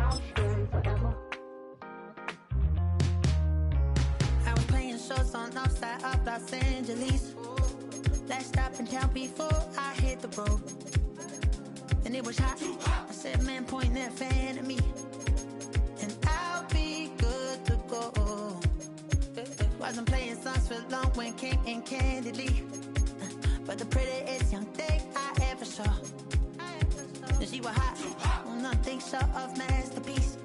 I was playing shows on outside of Los Angeles. Last stop in town before I hit the road. And it was hot. I said, man, point that fan at me. And I'll be good to go. Wasn't playing songs for long when came in candidly. But the prettiest young thing I ever saw. And she was hot. Well, nothing short of masterpiece.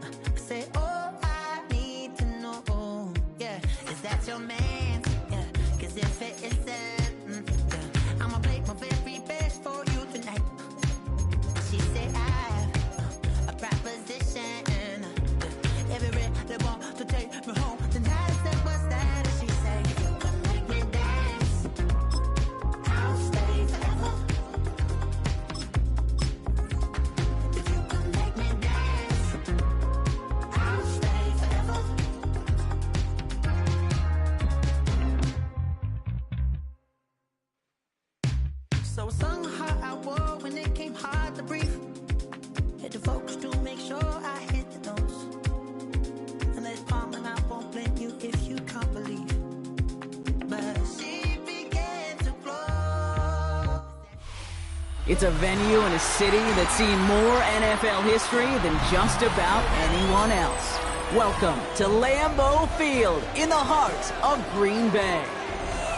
I said, oh, I need to know. Yeah, is that your man? Yeah, cause if it isn't, yeah, I'ma play my very best for you tonight. She said, I have a proposition. Everybody want to take me home tonight. I said, what's that? And she said, if you can make me dance, I'll stay forever. If you can make me dance, I'll stay forever. So I sung a heart I wore when it came hard to breathe. Hit the focus to make sure I hit the notes. And let's palm and I won't blame you if you can't believe. But she began to flow. It's a venue in a city that's seen more NFL history than just about anyone else. Welcome to Lambeau Field in the heart of Green Bay.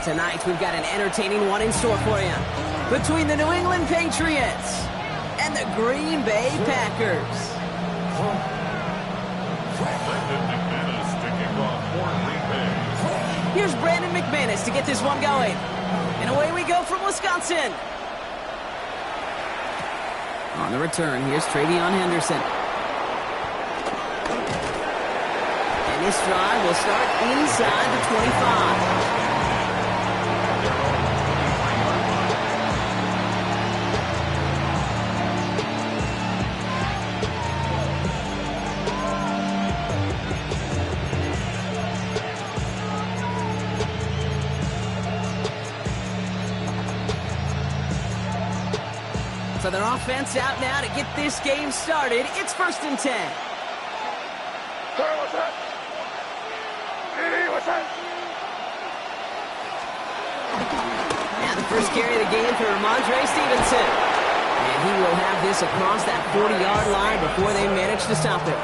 Tonight we've got an entertaining one in store for you between the New England Patriots and the Green Bay Packers. Here's Brandon McManus to get this one going. And away we go from Wisconsin. On the return, here's Travion Henderson. And this drive will start inside the 25. So their offense out now to get this game started. It's 1st and 10. Now the first carry of the game for Ramondre Stevenson. And he will have this across that 40-yard line before they manage to stop it.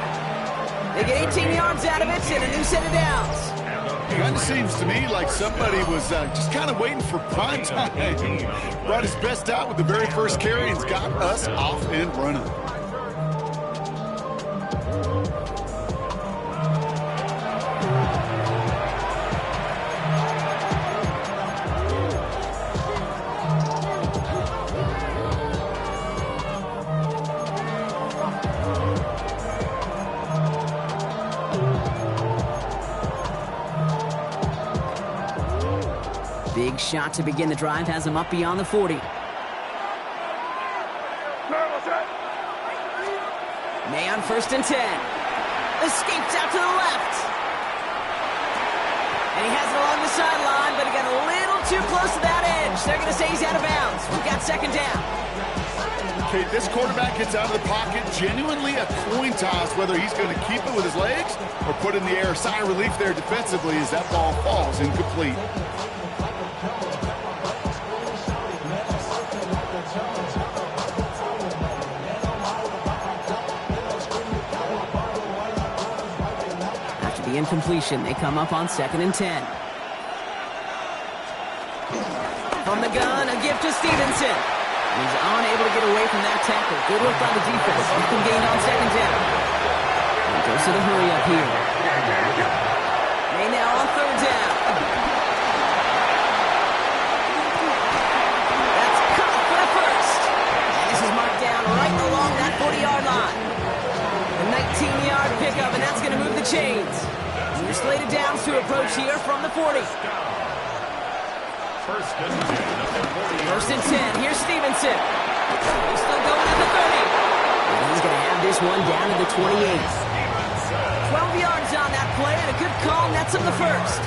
They get 18 yards out of it and a new set of downs. It kind of seems to me like somebody was just kind of waiting for prime time. Brought his best out with the very first carry and's got us off and running. Big shot to begin the drive has him up beyond the 40. May on 1st and 10. Escapes out to the left. And he has it along the sideline, but he got a little too close to that edge. They're going to say he's out of bounds. We've got 2nd down. Okay, this quarterback gets out of the pocket. Genuinely a coin toss whether he's going to keep it with his legs or put it in the air. Sigh of relief there defensively as that ball falls incomplete. The incompletion, they come up on 2nd and 10. From the gun, a gift to Stevenson. He's unable to get away from that tackle. Good work by the defense. Nothing gained on 2nd down. And goes to the hurry up here. May now on 3rd down. That's caught for the first. And this is marked down right along that 40-yard line. A 19-yard pickup, and that's going to move the chains. We're slated downs to approach here from the 40. 1st and 10. Here's Stevenson. He's still going at the 30. And he's going to have this one down to the 28. 12 yards on that play, and a good call nets him the first.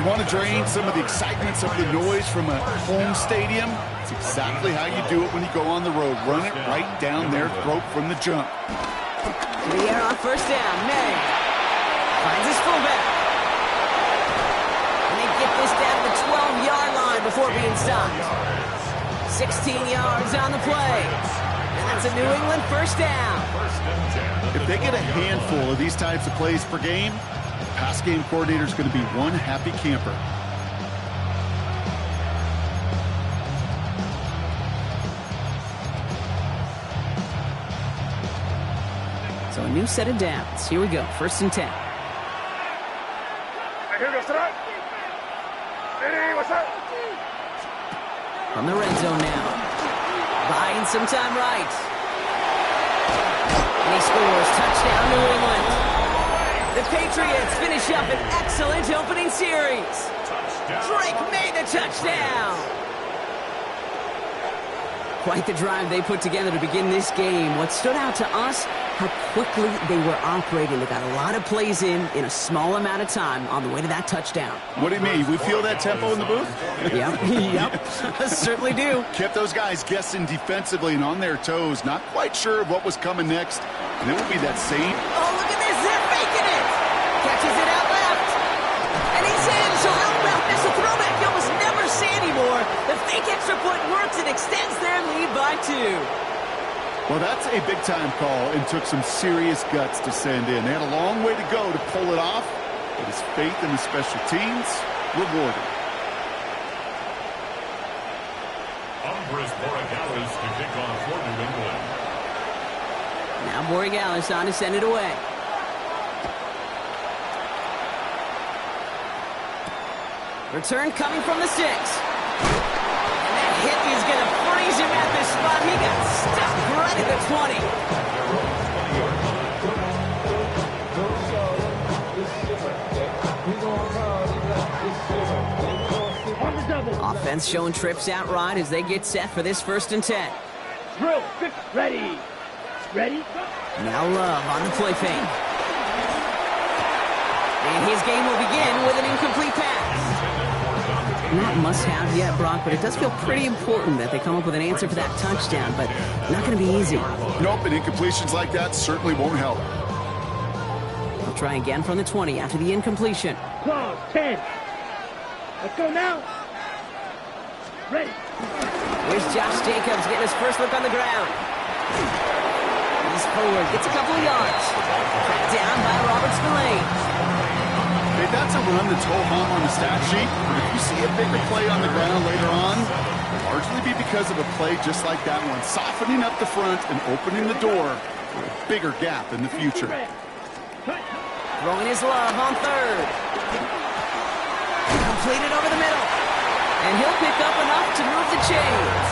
You want to drain some of the excitement, some of the noise from a home stadium? It's exactly how you do it when you go on the road. Run it right down their throat from the jump. the air on first down. May finds his fullback. And they get this down to the 12-yard line before being stopped. 16 yards on the play. And that's a New England first down. If they get a handful of these types of plays per game, the pass game coordinator is going to be one happy camper. So a new set of downs. Here we go. First and 10. From the red zone now. Buying some time right. And he scores. Touchdown, New England. The Patriots finish up an excellent opening series. Drake made the touchdown. Quite the drive they put together to begin this game. What stood out to us, how quickly they were operating. They got a lot of plays in a small amount of time on the way to that touchdown. What do you mean? We feel that tempo in the booth? Yep. Certainly do. Kept those guys guessing defensively and on their toes, not quite sure of what was coming next. And it will be that same. Oh, look at this. They're faking it. Catches it out left. And he's in. So Elbert missed a throwback you almost never see anymore. The fake extra point works and extends their lead by 2. Well, that's a big-time call and took some serious guts to send in. They had a long way to go to pull it off, but his faith in the special teams rewarded. To kick off for New England. Now Borregales on to send it away. Return coming from the 6. And that hit is going to freeze him at this spot. He got stuck right at the 20. Offense showing trips out right as they get set for this first and 10. Drill, ready. Ready? Now Love on the play fake. And his game will begin with an incomplete pass. Not must-have yet, Brock, but it does feel pretty important that they come up with an answer for that touchdown, but not going to be easy. Nope, and incompletions like that certainly won't help. They'll try again from the 20 after the incompletion. Close, 10. Let's go now. Ready. Here's Josh Jacobs getting his first look on the ground. He's forward, gets a couple of yards. Tracked down by Robert Spillane. Hey, that's a run that's ho-hum on the stat sheet, but if you see a bigger play on the ground later on, it'll largely be because of a play just like that one, softening up the front and opening the door for a bigger gap in the future. Throwing his Love on third. Completed over the middle. And he'll pick up enough to move the chains.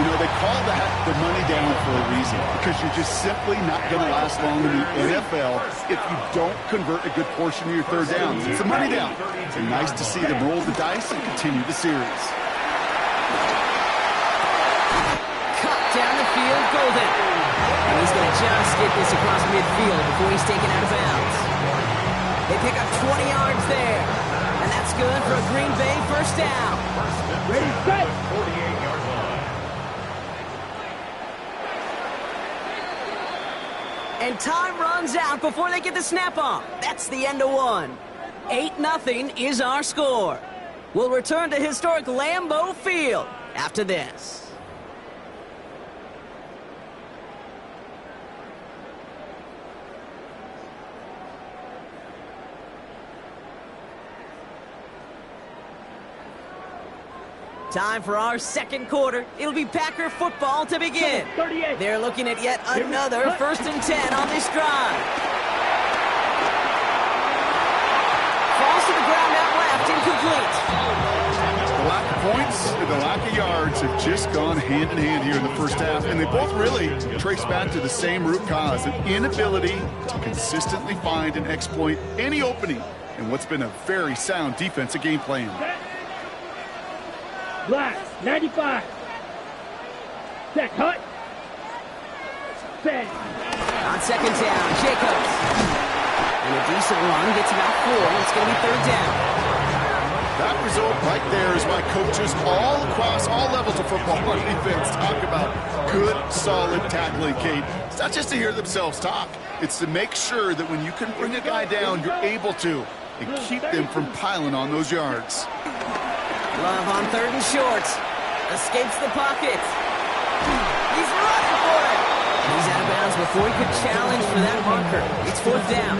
You know, they call that the money down for a reason, because you're just simply not going to last long in the NFL if you don't convert a good portion of your third downs. It's a money down. And nice to see them roll the dice and continue the series. Cut down the field, Golden. And he's going to just get this across midfield before he's taken out of bounds. They pick up 20 yards there. And that's good for a Green Bay first down. Ready, set. 48-yard line. And time runs out before they get the snap off. That's the end of one. 8-0 is our score. We'll return to historic Lambeau Field after this. Time for our second quarter. It'll be Packer football to begin. 38. They're looking at yet another first and 10 on this drive. Falls to the ground out left, incomplete. The lack of points and the lack of yards have just gone hand in hand here in the first half, and they both really trace back to the same root cause, an inability to consistently find and exploit any opening in what's been a very sound defensive game plan. Black, 95. Set, hut. Set. On second down, Jacobs. And a decent run gets about 4. It's going to be third down. That result right there is why coaches all across all levels of football on defense talk about good, solid tackling, Kate. It's not just to hear themselves talk. It's to make sure that when you can bring a guy down, you're able to, and keep them from piling on those yards. Love on 3rd and short. Escapes the pocket. He's running for it. He's out of bounds before he could challenge for that marker. It's 4th down.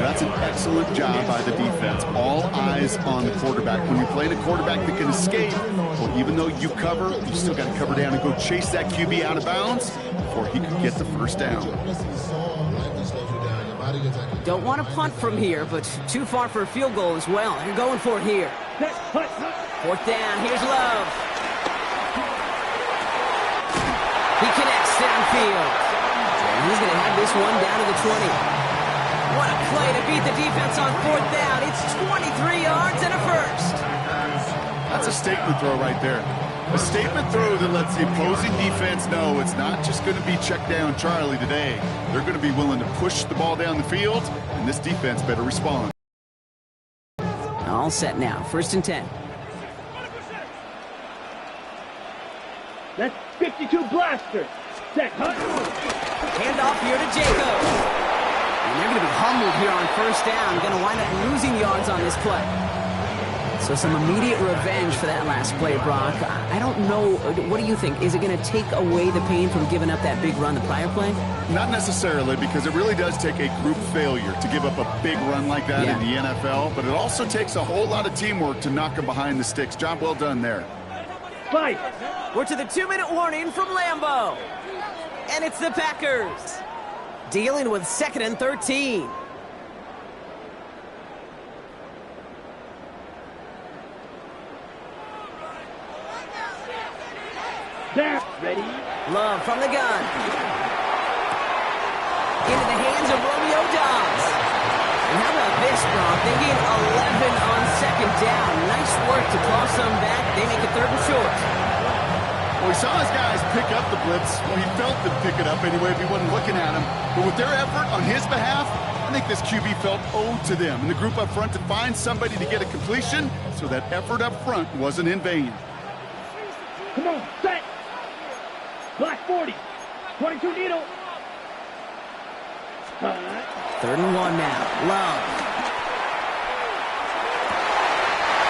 That's an excellent job by the defense. All eyes on the quarterback. When you're playing a quarterback that can escape, well, even though you cover, you still got to cover down and go chase that QB out of bounds before he could get the first down. Don't want to punt from here, but too far for a field goal as well. They're going for it here. 4th down. Here's Love. He connects downfield. And he's going to have this one down to the 20. What a play to beat the defense on 4th down. It's 23 yards and a first. That's a statement throw right there. A statement throw that lets the opposing defense know it's not just going to be check down Charlie today. They're going to be willing to push the ball down the field, and this defense better respond. All set now. 1st and 10. That's 52 blaster. Set, hut. Hand off here to Jacob. And they're going to be humbled here on 1st down. Going to wind up losing yards on this play. So some immediate revenge for that last play, Brock. I don't know. What do you think? Is it going to take away the pain from giving up that big run the prior play? Not necessarily, because it really does take a group failure to give up a big run like that in the NFL. But it also takes a whole lot of teamwork to knock them behind the sticks. Job well done there. Fight. We're to the 2-minute warning from Lambeau. And it's the Packers dealing with 2nd and 13. There. Ready. Love from the gun. Into the hands of Romeo Dobbs. And how about this, Brock? They gain 11 on 2nd down. Nice work to claw some back. They make it 3rd and short. Well, we saw his guys pick up the blitz. Well, he felt them pick it up anyway if he wasn't looking at him. But with their effort on his behalf, I think this QB felt owed to them and the group up front to find somebody to get a completion, so that effort up front wasn't in vain. Come on, set. Black 40. 22 needle. 3rd and 1 now. Love.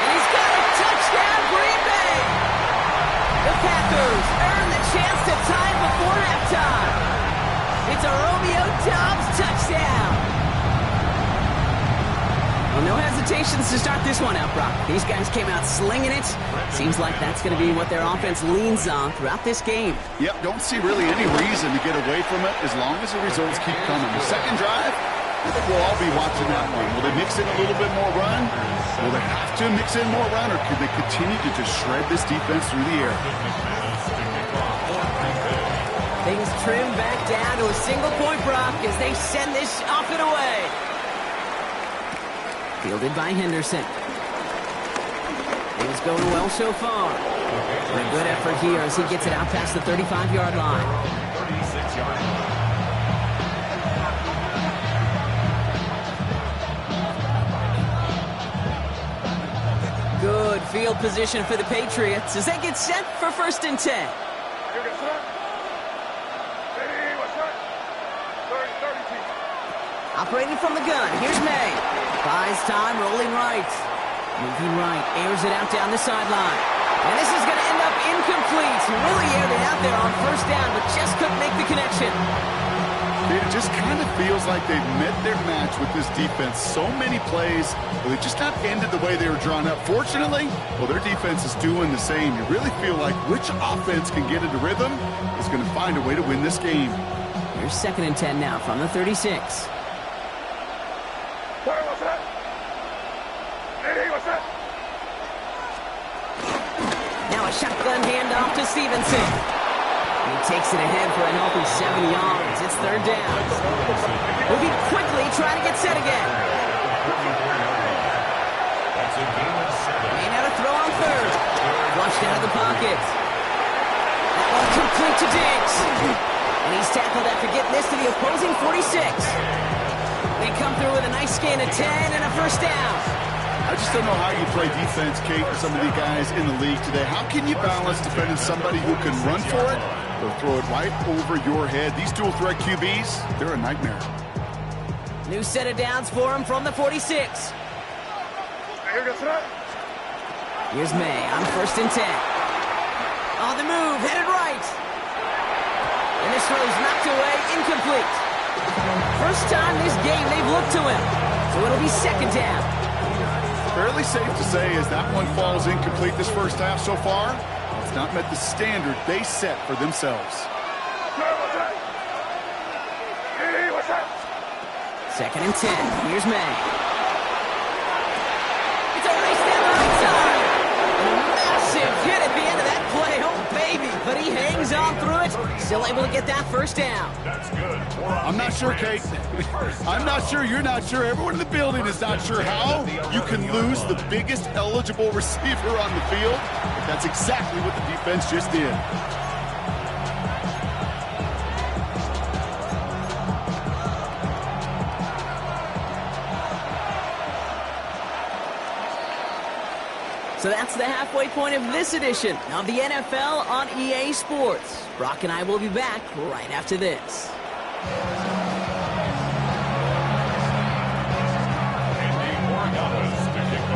And he's got a touchdown, Green Bay. The Packers earn the chance to tie before halftime. It's a Romeo Dobbs touchdown. Well, no hesitations to start this one out, Brock. These guys came out slinging it. Seems like that's going to be what their offense leans on throughout this game. Yep, don't see really any reason to get away from it as long as the results keep coming. The second drive, I think we'll all be watching that one. Will they mix in a little bit more run? Will they have to mix in more run, or could they continue to just shred this defense through the air? Things trim back down to a single point, Brock, as they send this off and away. Fielded by Henderson. Things going well so far. And a good effort here as he gets it out past the 35-yard line. 36-yard line. Good field position for the Patriots as they get set for 1st and 10. Operating from the gun, here's May. Buys time, rolling right. Moving right, airs it out down the sideline. And this is going to end up incomplete. Really aired it out there on 1st down, but just couldn't make the connection. It just kind of feels like they've met their match with this defense. So many plays, but they just not ended the way they were drawn up. Fortunately, well, their defense is doing the same. You really feel like which offense can get into rhythm is going to find a way to win this game. Here's 2nd and 10 now from the 36. Now a shotgun handoff to Stevenson. He takes it ahead for a healthy 7 yards. It's 3rd down. Moving quickly, trying to get set again. Made out a throw on 3rd. Flushed out of the pocket. That one complete to Diggs. And he's tackled after getting this to the opposing 46. They come through with a nice gain of 10 and a 1st down. I just don't know how you play defense, Kate, with some of the guys in the league today. How can you balance defending somebody who can run for it or throw it right over your head? These dual threat QBs, they're a nightmare. New set of downs for him from the 46. Here's May on 1st and 10. On the move, headed right. And this throw's knocked away, incomplete. First time this game they've looked to him. So it'll be 2nd down. Fairly safe to say as that one falls incomplete this first half so far, it's not met the standard they set for themselves. 2nd and 10. Here's May. It's a race down the right side. And a massive hit at the end of that play. Oh, baby. But he hangs on through it. Still able to get that first down. That's good. I'm not sure, Kate. I'm not sure. You're not sure. Everyone in the building is not sure how you can lose the biggest eligible receiver on the field. But that's exactly what the defense just did. So that's the halfway point of this edition of the NFL on EA Sports. Brock and I will be back right after this.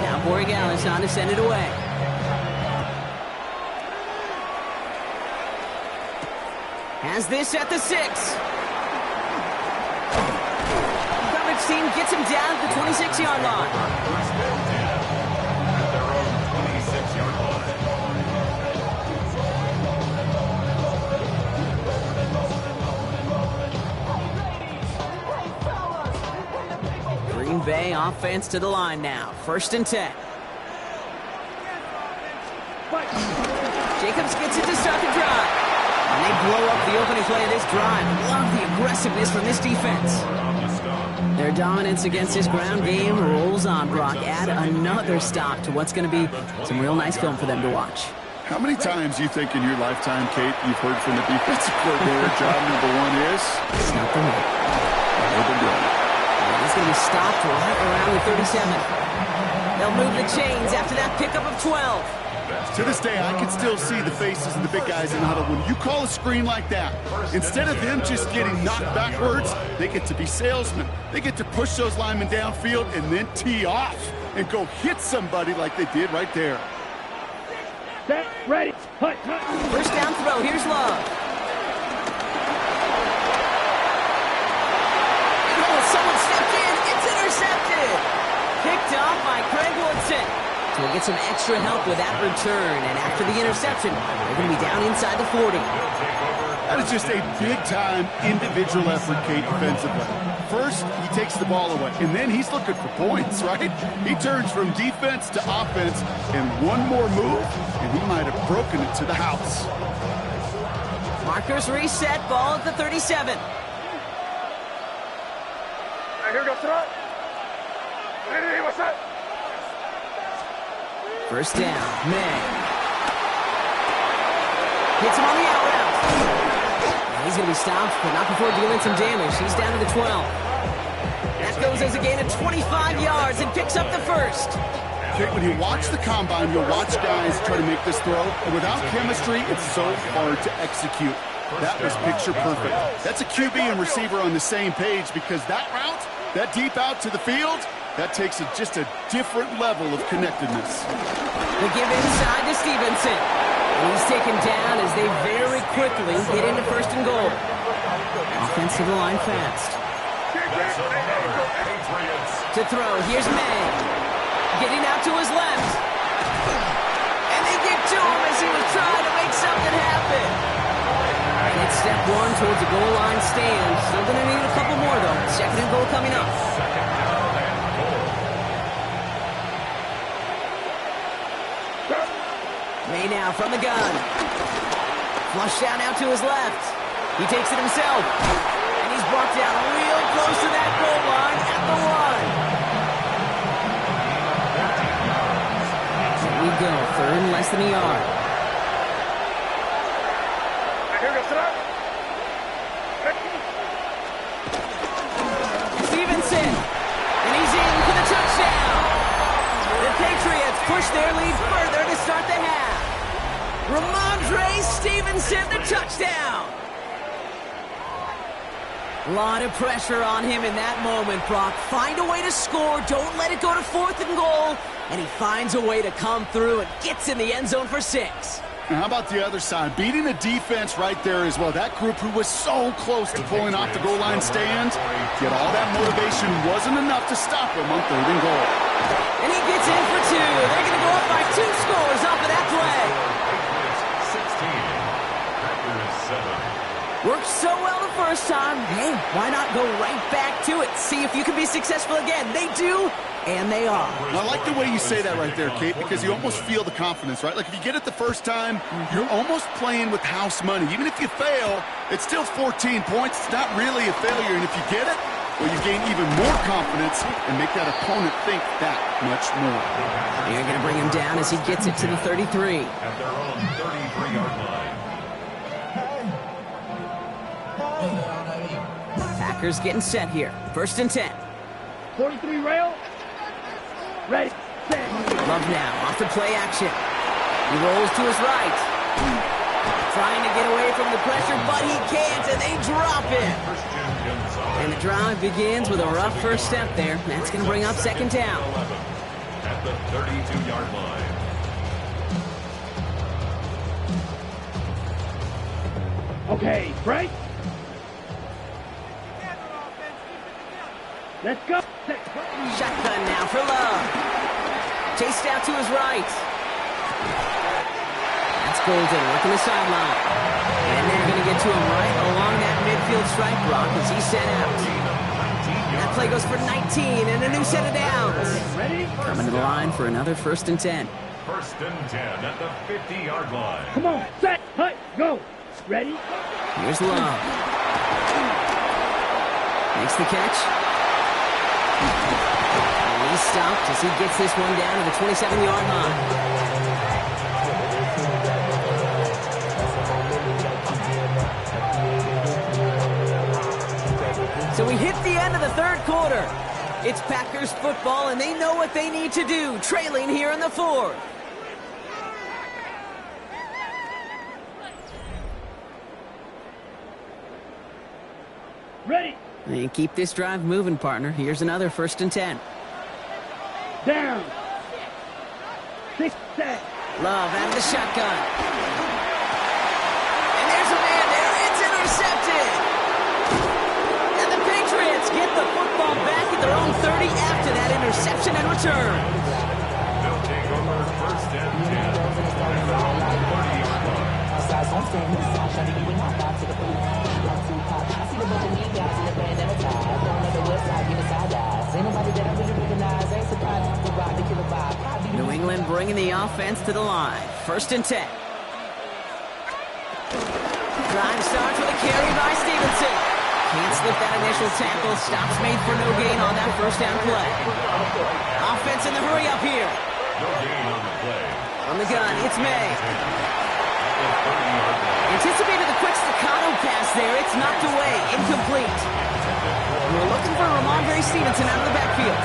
Now Borregales on to send it away. Has this at the 6. The coverage team gets him down at the 26-yard line. Green Bay offense to the line now. 1st and 10. Jacobs gets it to start the drive. And they blow up the opening play of this drive. Love the aggressiveness from this defense. Their dominance against this ground game rolls on, Brock. Add another stop to what's going to be some real nice film for them to watch. How many times do you think in your lifetime, Kate, you've heard from the defensive coordinator, job number 1 is? Stop the run. He's going to be stopped right around the 37. They'll move the chains after that pickup of 12. To this day, I can still see the faces of the big guys in the huddle. When you call a screen like that, instead of them just getting knocked backwards, they get to be salesmen. They get to push those linemen downfield and then tee off and go hit somebody like they did right there. Set, ready, hut, hut. First down throw, here's Love. Oh, someone stepped in, it's intercepted. Picked off by Craig Woodson. So we'll get some extra help with that return. And after the interception, they're going to be down inside the 40. That is just a big-time individual effort, Kate, defensively. First, he takes the ball away, and then he's looking for points, right? He turns from defense to offense, and one more move, and he might have broken it to the house. Markers reset, ball at the 37. Here goes throw. Ready, what's that? First down, May. Hits him on the out route. He's going to be stopped, but not before dealing some damage. He's down to the 12. That goes as a gain of 25 yards and picks up the first. Kate, when you watch the combine, you'll watch guys try to make this throw, and without chemistry, it's so hard to execute. That was picture perfect. That's a QB and receiver on the same page because that route, that deep out to the field, that takes just a different level of connectedness. The give inside to Stevenson. And he's taken down as they very quickly get into 1st and goal. Offense to the line fast. To throw, here's May. Getting out to his left. And they get to him as he was trying to make something happen. And it's step 1 towards the goal line stand. Still going to need a couple more, though. 2nd and goal coming up. May now from the gun. Flush down out to his left. He takes it himself. And he's brought down real close to that goal line at the 1. Here we go. 3rd and less than a yard. Here goes throw. Stevenson. And he's in for the touchdown. push their lead further to start the half. Ramondre Stevenson, the touchdown. A lot of pressure on him in that moment, Brock. Find a way to score. Don't let it go to 4th and goal. And he finds a way to come through and gets in the end zone for 6. And how about the other side? Beating the defense right there as well. That group who was so close to pulling off the goal line stand, yet all that motivation wasn't enough to stop him on 3rd and goal. And he gets in for 2. They're going to go up by 2 scores off of that play. 16. Packers 7. Worked so well the first time. Hey, why not go right back to it? See if you can be successful again. They do, and they are. I like the way you say that right there, Kate, because you almost feel the confidence, right? Like if you get it the first time, you're almost playing with house money. Even if you fail, it's still 14 points. It's not really a failure. And if you get it, well, you gain even more confidence and make that opponent think that much more. You're going to bring him down as he gets it to the 33. At their own 33-yard line. Packers getting set here. 1st and 10. 43 rail. Ready, set. Love now, off the play action. He rolls to his right. Trying to get away from the pressure, but he can't, and they drop it. And the drive begins with a rough first step there. That's going to bring up 2nd down. At the 32-yard line. Okay, break. Let's go. Shotgun now for Love. Chased out to his right. That's Golden working the sideline. And they're going to get to him right along that midfield stripe block as he's sent out. That play goes for 19 and a new set of downs. Ready? Coming to the line for another 1st and 10. 1st and 10 at the 50-yard line. Come on, set, hut, go. Ready? Here's Love. Makes the catch. And he's stopped as he gets this one down to the 27-yard line. So we hit the end of the 3rd quarter. It's Packers football, and they know what they need to do, trailing here in the 4th. Ready. And keep this drive moving, partner. Here's another 1st and 10. Down. 6 set. Love out of the shotgun. And there's a man there. It's intercepted. And the Patriots get the football back at their own 30 after that interception and return. They'll take over 1st and 10. At their own 30-yard line. New England bringing the offense to the line. 1st and 10. Drive starts with a carry by Stevenson. Can't slip that initial tackle. Stops made for no gain on that 1st down play. Offense in the hurry up here. No gain on the play. On the gun, it's May. The 30-yard line. Anticipated the quick staccato pass there. It's knocked away. Incomplete. We're looking for Ramondre Stevenson out of the backfield.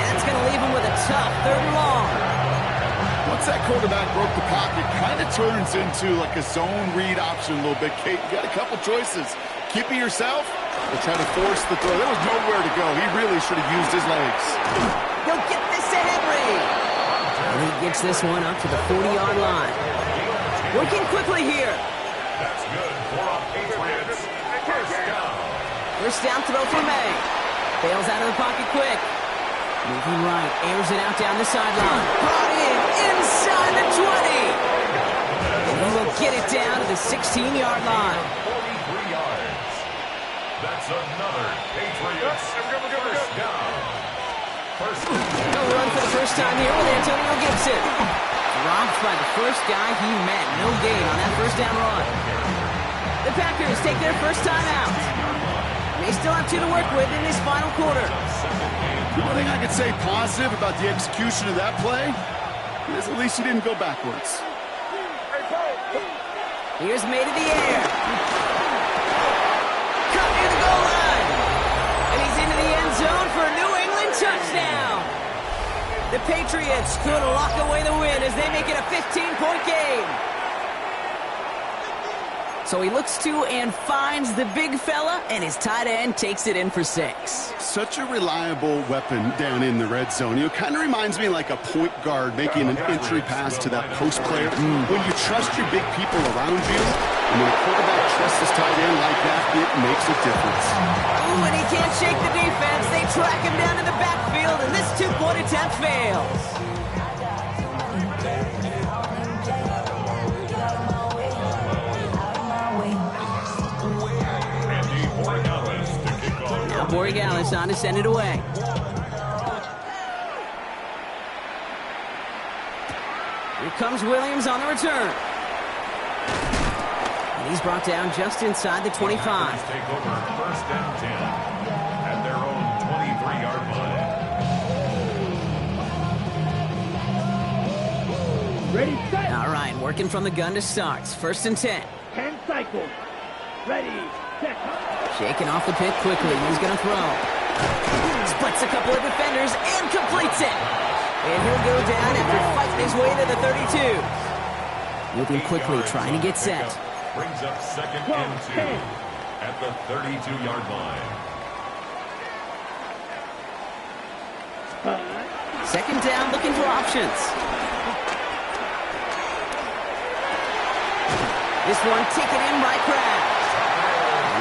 And that's going to leave him with a tough 3rd and long. Once that quarterback broke the pocket, kind of turns into like a zone read option a little bit. Kate, you got a couple choices. Keep it yourself or try to force the throw. There was nowhere to go. He really should have used his legs. He'll get this to Henry. And he gets this one up to the 40-yard line. Working quickly here. That's good for a Patriots. 1st down. 1st down throw for May. Bails out of the pocket quick. Moving right, airs it out down the sideline. Brought in inside the 20. And he will get it down to the 16-yard line. 43 yards. That's another Patriots 1st down. 1st and 10. No run for the first time here with Antonio Gibson. Dropped by the first guy he met. No gain on that 1st down run. The Packers take their 1st time out. They still have 2 to work with in this final quarter. The only thing I could say positive about the execution of that play is at least he didn't go backwards. Here's May to the air. Cut near the goal line. And he's into the end zone for a New England touchdown. The Patriots could lock away the win as they make it a 15-point game. So he looks to and finds the big fella, and his tight end takes it in for 6. Such a reliable weapon down in the red zone. You know, kind of reminds me like a point guard making an entry pass to that post player. When you trust your big people around you, and when a quarterback trusts his tight end like that, it makes a difference. Ooh, and he can't shake the defense. They track him down in the backfield, and this 2-point attempt fails. Now Borregales on to send it away. Here comes Williams on the return. And he's brought down just inside the 25. Take over first and 10 at their own 23-yard line. Ready, set. All right, working from the gun to start. First and 10. 10 cycles. Ready, set. Shaking off the pick quickly. He's going to throw. Splits a couple of defenders and completes it. And he'll go down after fighting his way to the 32. Moving quickly, trying to get set. Brings up second and 2 at the 32-yard line. Second down, looking for options. This one taken in by Kraft.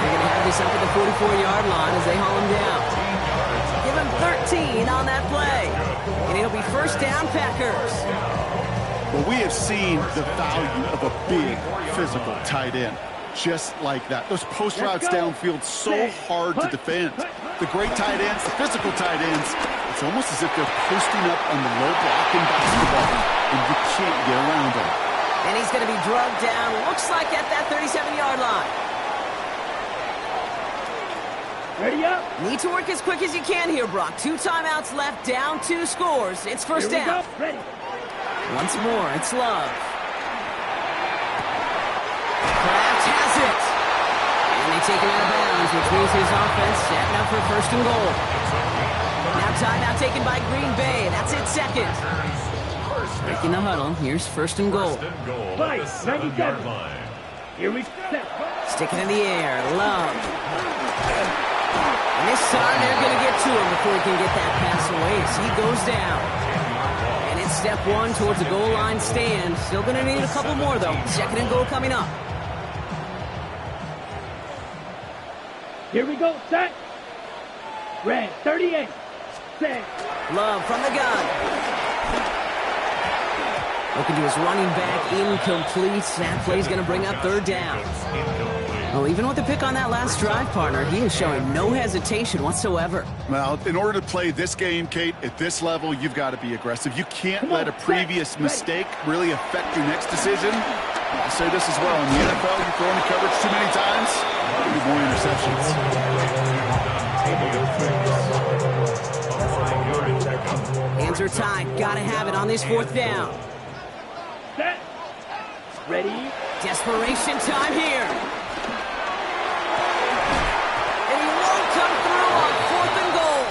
They're going to have this up at the 44-yard line as they haul him down. Give him 13 on that play. And it'll be first down, Packers. Well, we have seen the value of a big physical tight end. Just like that. Those post routes downfield so hard to defend. The great tight ends, the physical tight ends, it's almost as if they're posting up on the low block in basketball, and you can't get around them. And he's going to be drugged down, looks like at that 37-yard line. Ready up. Need to work as quick as you can here, Brock. 2 timeouts left, down 2 scores. It's first down. Ready. Once more, it's Love. Kraft has it. And they take him out of bounds, which means his offense setting up for first and goal. Now timeout taken by Green Bay. That's it, second. Breaking the huddle. Here's first and goal. Fight, 97. Here we set. Sticking in the air. Love. And this time they're going to get to him before he can get that pass away as he goes down. And it's step 1 towards the goal line stand. Still going to need a couple more, though. Second and goal coming up. Here we go, set. Red, 38. Set. Love from the gun. Looking to his running back, incomplete. That play's going to bring up third down. Well, even with the pick on that last drive, partner, he is showing no hesitation whatsoever. Well, in order to play this game, Kate, at this level, you've got to be aggressive. You can't let a previous mistake really affect your next decision. I'll say this as well. In the NFL, you throw into coverage too many times, there'll be more interceptions. Hands are tied. Got to have it on this fourth down. Set. Ready. Desperation time here. And he won't come through on fourth and goal.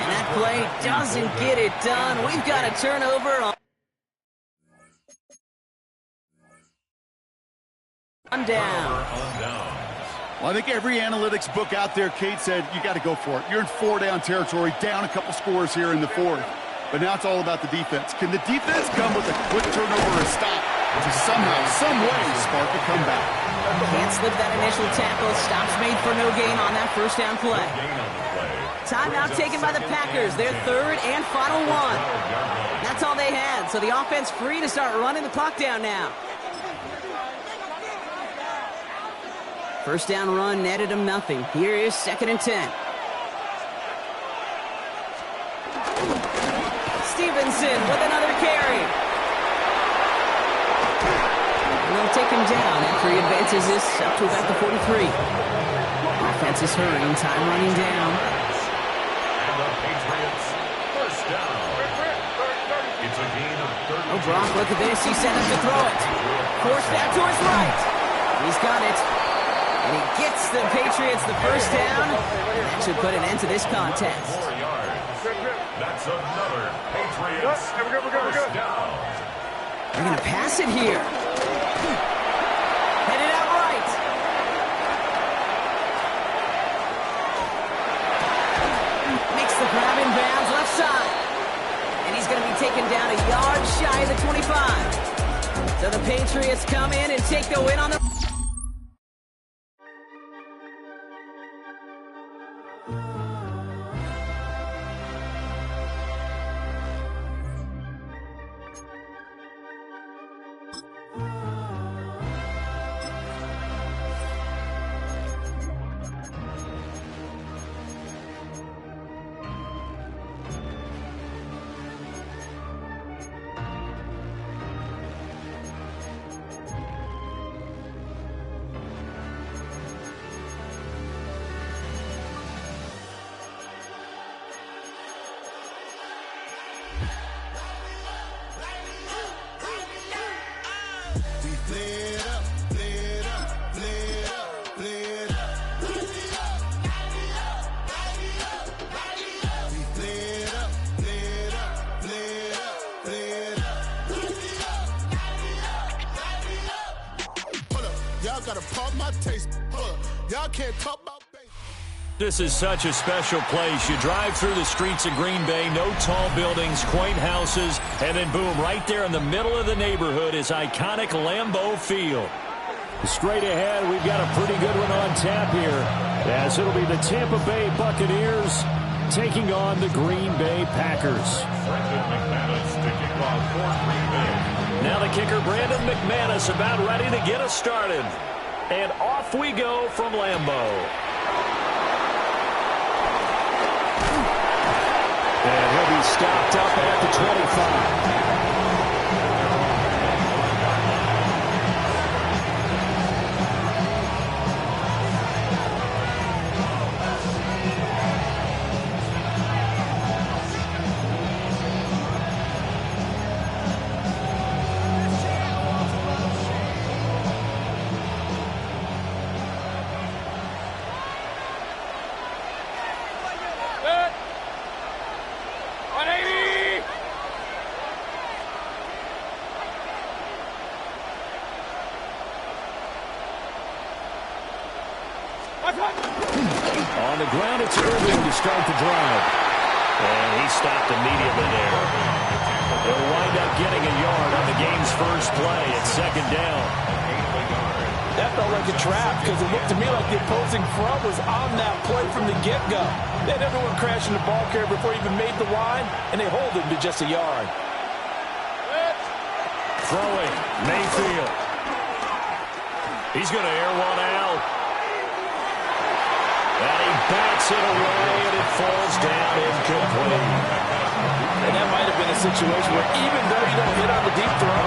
And that play doesn't get it done. We've got a turnover on down. Well, I think every analytics book out there, Kate, said you got to go for it. You're in 4-down territory, down a couple scores here in the fourth. But now it's all about the defense. Can the defense come with a quick turnover or a stop to somehow, some way, spark a comeback? Can't slip that initial tackle. Stops made for no gain on that first down play. Timeout taken by the Packers. Their third and final one. That's all they had. So the offense free to start running the clock down now. First down run netted him nothing. Here is second and 10. Stevenson with another carry. And they'll take him down after he advances this up to about the 43. Offense is hurrying, time running down. And the Patriots first down. It's a gain of 30. Oh, Brock, look at this. He's set up to throw it. Forced out to his right. He's got it. And he gets the Patriots the first down. That should put an end to this contest. 4 yards. That's another Patriots We're good. first down. They're going to pass it here. Headed out right. Makes the grab in bounds left side. And he's going to be taken down a yard shy of the 25. So the Patriots come in and take the win on the... Y'all can't talk about baseball. This is such a special place. You drive through the streets of Green Bay, no tall buildings, quaint houses, and then boom, right there in the middle of the neighborhood is iconic Lambeau Field. Straight ahead, we've got a pretty good one on tap here, as it'll be the Tampa Bay Buccaneers taking on the Green Bay Packers. Brandon McManus to kick off for Green Bay. Now the kicker, Brandon McManus, about ready to get us started. And off we go from Lambeau. And he'll be stopped up at the 25. On the ground, it's Irving to start the drive. And he stopped immediately there. They'll wind up getting a yard on the game's first play at second down. That felt like a trap because it looked to me like the opposing front was on that play from the get-go. They had everyone crashing the ball carrier before he even made the line, and they hold him to just a yard. Throwing, Mayfield. He's going to air one out. And he backs it away, and it falls down incomplete. And that might have been a situation where even though you don't hit on the deep throw,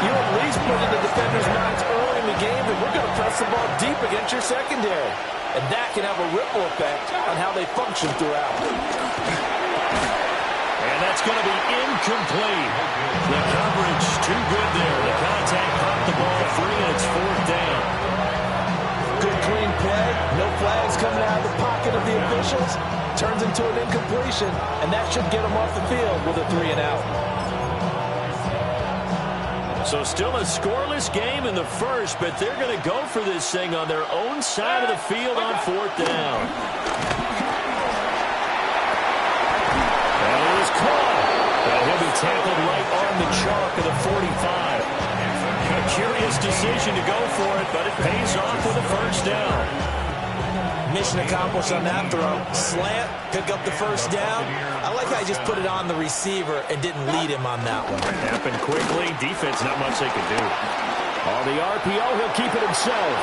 you at least put in the defender's minds early in the game that we're going to press the ball deep against your secondary. And that can have a ripple effect on how they function throughout. And that's going to be incomplete. The coverage too good there. The contact popped the ball free, and it's fourth down. Good clean play, no flags coming out of the pocket of the officials. Turns into an incompletion, and that should get them off the field with a 3-and-out. So still a scoreless game in the first, but they're going to go for this thing on their own side of the field on fourth down. And it is caught. And he'll be tackled right on the chalk of the 45. A curious decision to go for it, but it pays off with a first down. Mission accomplished on that throw. Slant, pick up the first down. I like how he just put it on the receiver and didn't lead him on that one. Happened quickly. Defense, not much they could do. On the RPO, he'll keep it himself.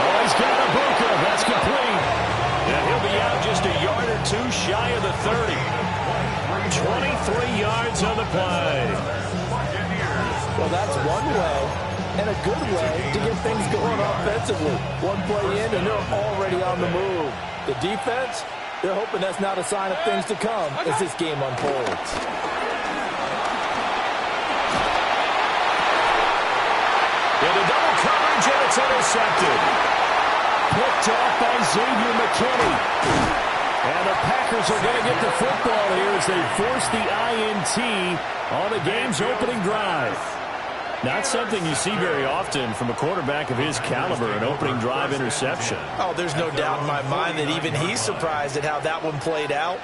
Oh, he's got a bunker. That's complete. And he'll be out just a yard or two shy of the 30. 23 yards on the play. Well, that's one way and a good way to get things going offensively. One play in, and they're already on the move. The defense, they're hoping that's not a sign of things to come as this game unfolds. Into double coverage, and it's intercepted. Picked off by Xavier McKinney. And the The Packers are going to get the football here as they force the INT on the game's opening drive. Not something you see very often from a quarterback of his caliber, an opening drive interception. Oh, there's no doubt in my mind that even he's surprised at how that one played out.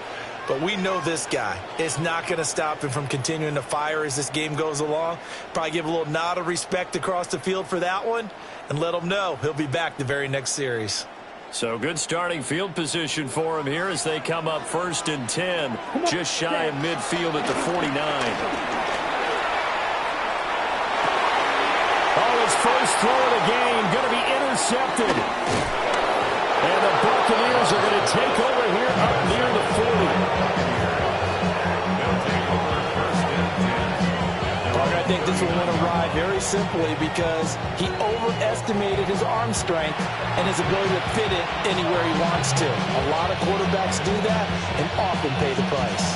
But we know this guy is not going to stop him from continuing to fire as this game goes along. Probably give a little nod of respect across the field for that one and let him know he'll be back the very next series. So good starting field position for him here as they come up 1st and 10, just shy of midfield at the 49. Oh, his first throw of the game going to be intercepted. And the Buccaneers are going to take over here up near the 40. I think this will win a ride very simply because he overestimated his arm strength and his ability to fit it anywhere he wants to. A lot of quarterbacks do that and often pay the price.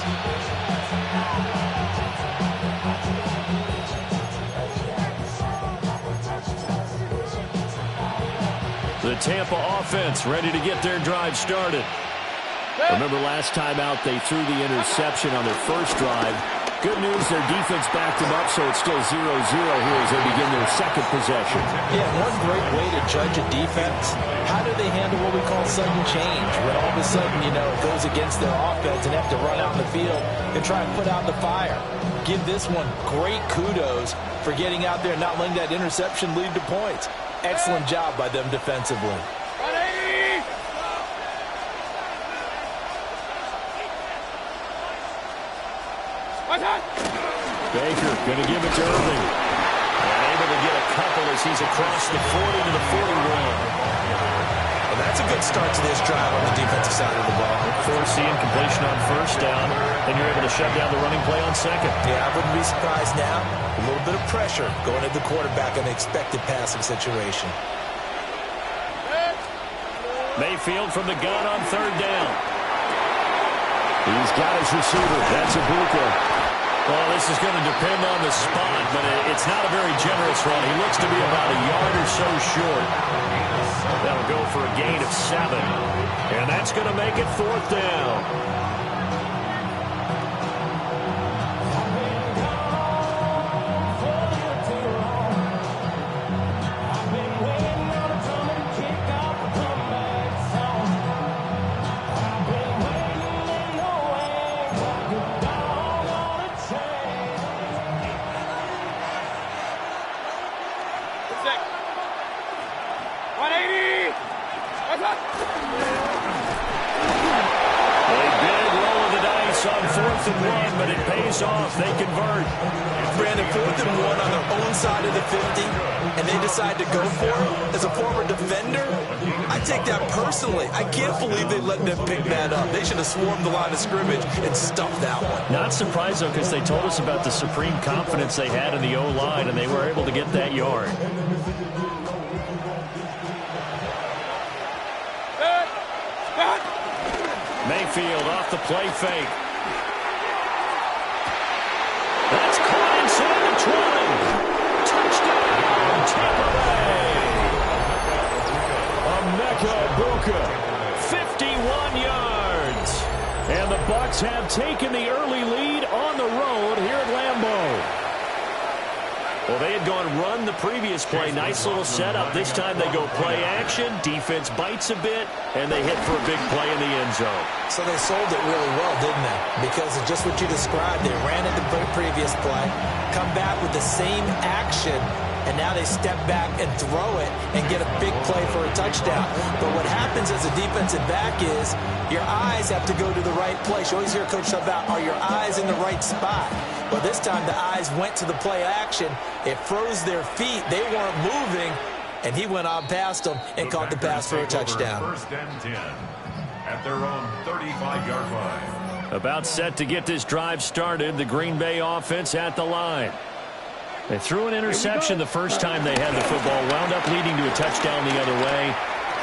The Tampa offense ready to get their drive started. Remember last time out they threw the interception on their first drive. Good news, their defense backed them up, so it's still 0-0 here as they begin their second possession. Yeah, one great way to judge a defense, how do they handle what we call sudden change? When all of a sudden, you know, it goes against their offense and have to run out in the field and try and put out the fire. Give this one great kudos for getting out there and not letting that interception lead to points. Excellent job by them defensively. Baker going to give it to Irving. And able to get a couple as he's across the 40 to the 41. Well, that's a good start to this drive on the defensive side of the ball. Force the incompletion on first down, then you're able to shut down the running play on second. Yeah, I wouldn't be surprised now. A little bit of pressure going at the quarterback in the expected passing situation. Mayfield from the gun on third down. He's got his receiver. That's Ibuka. Well, this is going to depend on the spot, but it's not a very generous run. He looks to be about a yard or so short. That'll go for a gain of 7. And that's going to make it 4th down. But it pays off. They convert. Brandon, 4th and 1 on their own side of the 50, and they decide to go for it. As a former defender, I take that personally. I can't believe they let them pick that up. They should have swarmed the line of scrimmage and stuffed that one. Not surprised, though, because they told us about the supreme confidence they had in the O-line, and they were able to get that yard. Mayfield off the play fake. That's caught inside the 20. Touchdown, Tampa Bay. Emeka Ibuka, 51 yards. And the Bucs have taken the early lead on the road here at Lambeau. Well, they had gone run the previous play. Nice little setup. This time they go play action. Defense bites a bit, and they hit for a big play in the end zone. So they sold it really well, didn't they? Because of just what you described. They ran it the previous play, come back with the same action, and now they step back and throw it and get a big play for a touchdown. But what happens as a defensive back is your eyes have to go to the right place. You always hear Coach talk about, are your eyes in the right spot? Well, this time the eyes went to the play action. It froze their feet. They weren't moving, and he went on past them and caught the pass for a touchdown. 1st and 10 at their own 35-yard line. About set to get this drive started, the Green Bay offense at the line. They threw an interception the first time they had the football, wound up leading to a touchdown the other way.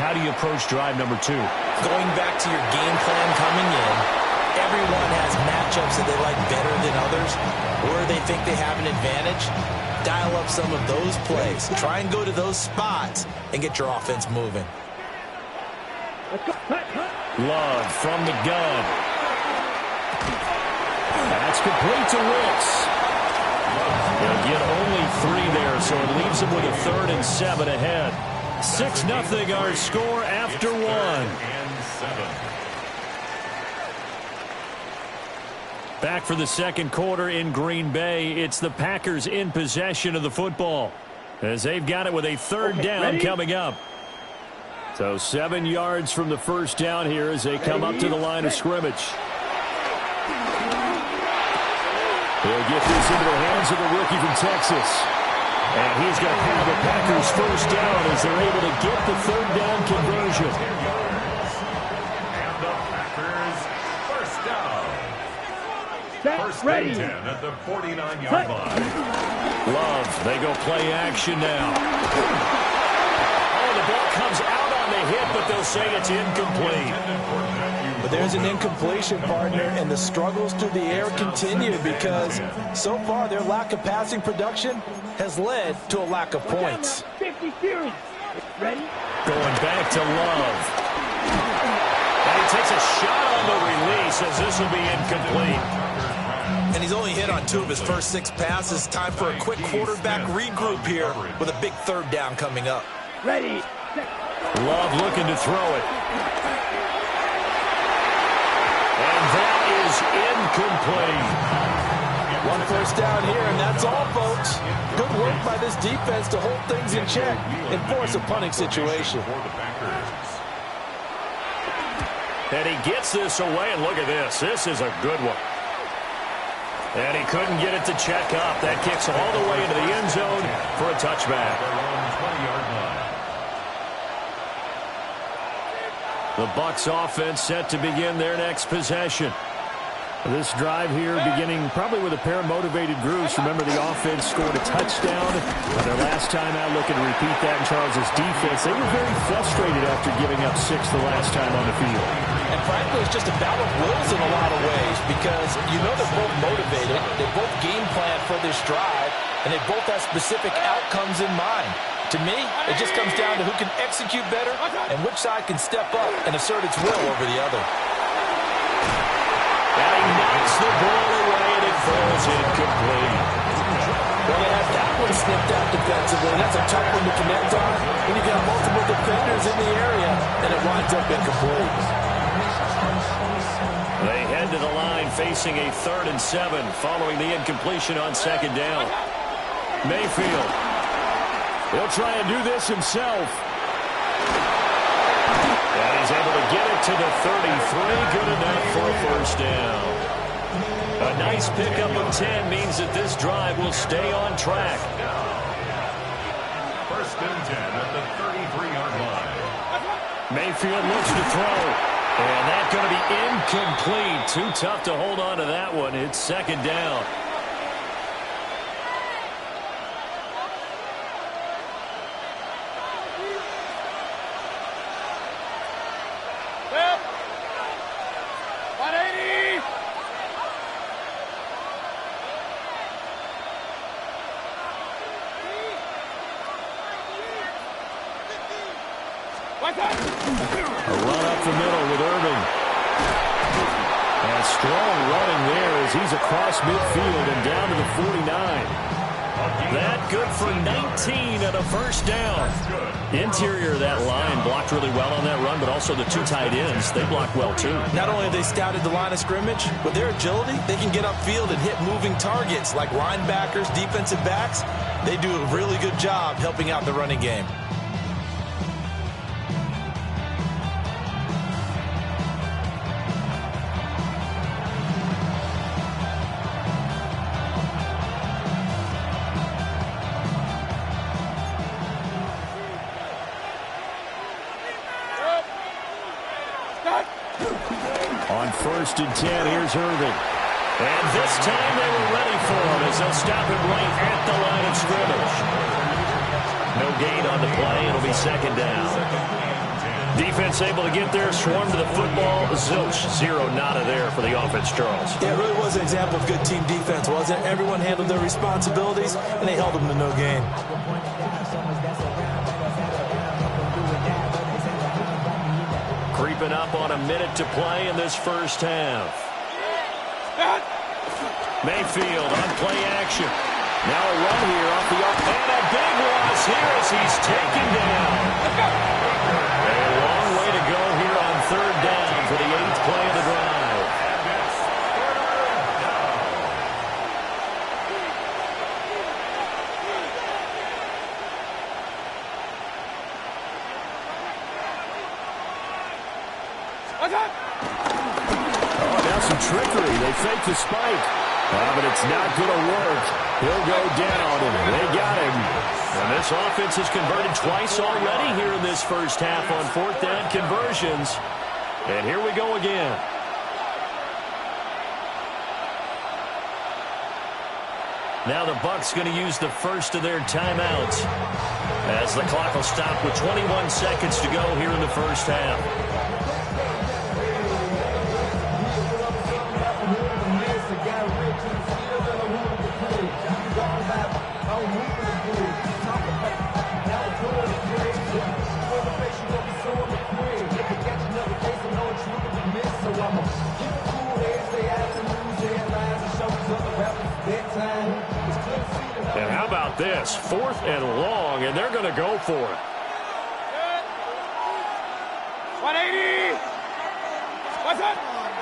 How do you approach drive number 2? Going back to your game plan coming in, everyone has matchups that they like better than others, or they think they have an advantage. Dial up some of those plays. Try and go to those spots and get your offense moving. Love from the gun. That's complete to Wilkes. They'll get only 3 there, so it leaves them with a 3rd and 7 ahead. 6-0 our score after 1. Back for the second quarter in Green Bay. It's the Packers in possession of the football, as they've got it with a 3rd down coming up. So 7 yards from the first down here as they come up to the line of scrimmage. They'll get this into the hands of the rookie from Texas. And he's going to have the Packers first down as they're able to get the 3rd down conversion. And the Packers first down. First and 10 at the 49-yard line. Love, they go play action now. Oh, the ball comes out on the hit, but they'll say it's incomplete. But there's an incompletion, partner, and the struggles through the air continue because so far their lack of passing production has led to a lack of points. 50 series. Ready? Going back to Love. And he takes a shot on the release as this will be incomplete. And he's only hit on 2 of his first 6 passes. Time for a quick quarterback regroup here with a big 3rd down coming up. Ready. Love looking to throw it. And that is incomplete. 1 first down here, and that's all, folks. Good work by this defense to hold things in check and force a punting situation. And he gets this away, and look at this. This is a good one. And he couldn't get it to check up. That kicks all the way into the end zone for a touchback. The Bucs offense set to begin their next possession. This drive here beginning probably with a pair of motivated groups. Remember, the offense scored a touchdown on their last time out. Looking to repeat that in Charles's defense. They were very frustrated after giving up 6 the last time on the field. And frankly, it's just a battle of wills in a lot of ways because you know they're both motivated. They both game plan for this drive, and they both have specific outcomes in mind. To me, it just comes down to who can execute better and which side can step up and assert its will over the other. And he knocks the ball away, and it falls incomplete. Well, they have that one snipped out defensively. That's a tough one to connect on when you've got multiple defenders in the area, and it winds up incomplete. They head to the line facing a 3rd and 7 following the incompletion on 2nd down. Mayfield. He'll try and do this himself. And he's able to get it to the 33. Good enough for a first down. A nice pickup of 10 means that this drive will stay on track. First and 10 at the 33-yard line. Mayfield looks to throw. And that's going to be incomplete. Too tough to hold on to that one. It's 2nd down. A run up the middle with Irving. And strong running there as he's across midfield and down to the 49. That good for 19 and a first down. Interior of that line blocked really well on that run, but also the 2 tight ends, they blocked well too. Not only have they scouted the line of scrimmage, with their agility, they can get upfield and hit moving targets like linebackers, defensive backs. They do a really good job helping out the running game. On 1st and 10, here's Irving. And this time they were ready for him as they'll stop him right at the line of scrimmage. No gain on the play. It'll be 2nd down. Defense able to get there, swarm to the football. Zilch, 0 nada there for the offense, Charles. Yeah, it really was an example of good team defense, wasn't it? Everyone handled their responsibilities, and they held them to no gain. creeping up on a minute to play in this first half. Mayfield on play action. Now a run here off the up. And a big loss here as he's taken down. A long way to go here on third down for the 8th play of the drive. Trickery. They fake the spike. But it's not going to work. He'll go down, and they got him. And this offense has converted twice already here in this first half on fourth down conversions. And here we go again. Now the Bucs going to use the first of their timeouts as the clock will stop with 21 seconds to go here in the first half. And how about this? 4th and long, and they're going to go for it. 180! What's up?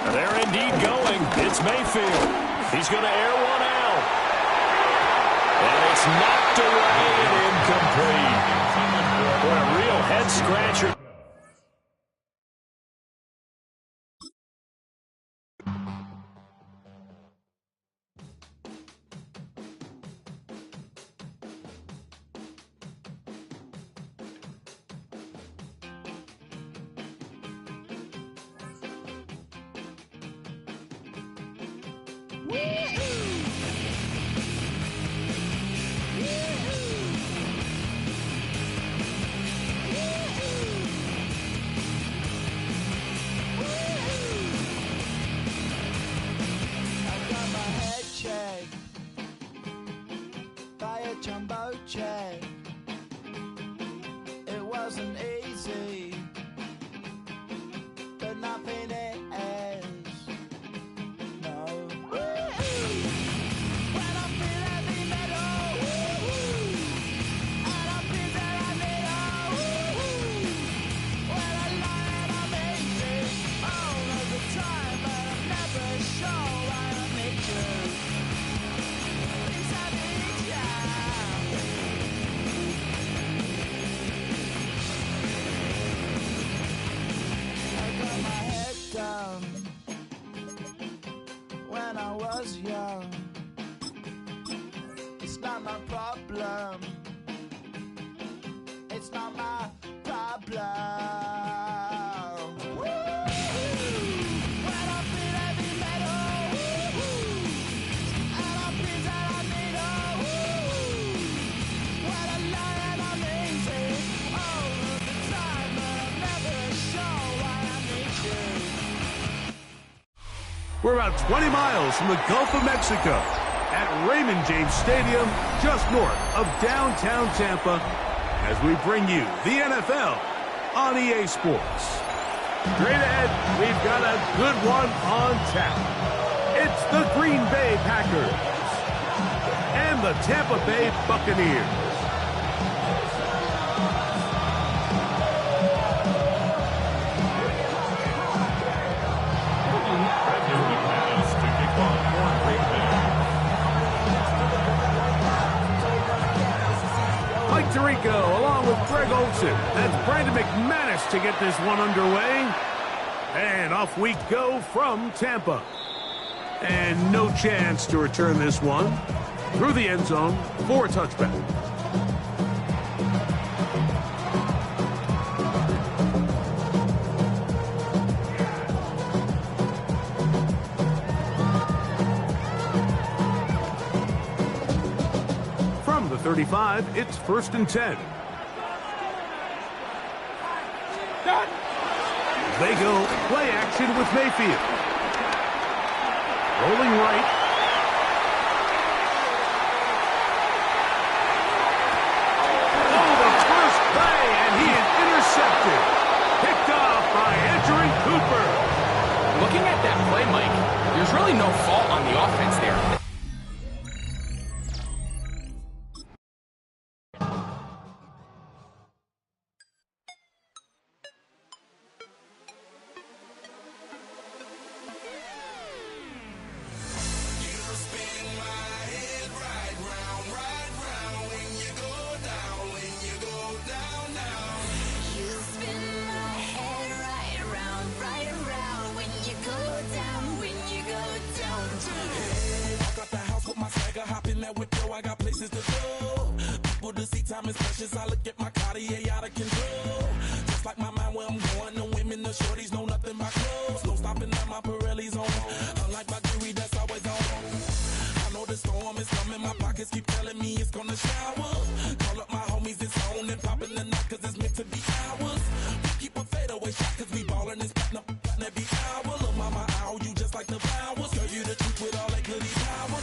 And they're indeed going. It's Mayfield. He's going to air one out. And it's knocked away and incomplete. What a real head-scratcher. It wasn't easy, but nothing is. No. When I feel heavy metal, and I feel that I need when I lie and I'm easy all of the time, but I'm never sure why I need you. Please I need you. Down when I was young. It's not my problem. It's not my problem. When I feel heavy metal, and I feel that I need when I lie and I'm easy all of the time, but I'm never sure why I need you. We're about 20 miles from the Gulf of Mexico at Raymond James Stadium, just north of downtown Tampa, as we bring you the NFL on EA Sports. Straight ahead, we've got a good one on tap. It's the Green Bay Packers and the Tampa Bay Buccaneers. Tirico, along with Greg Olson. That's Brandon McManus to get this one underway. And off we go from Tampa. And no chance to return this one through the end zone for a touchback. From the 35, it's 1st and 10. They go play action with Mayfield. Rolling right. Oh, the first play, and he is intercepted. Picked off by Andrew play, Mike. There's really no fault on the offense there. I got places to go. People to see, time is precious. I look at my Cartier out of control. Just like my mind where I'm going. The women, the shorties know nothing but clothes. No stopping at my Pirelli's on. Unlike my jewelry that's always on. I know the storm is coming. My pockets keep telling me it's gonna shower. Call up my homies, it's on and popping the night cause it's meant to be ours. We keep a fadeaway shot cause we ballin' and spittin' up every hour. Look, mama, ow, you just like the flowers. Girl, you the truth with all that goody power.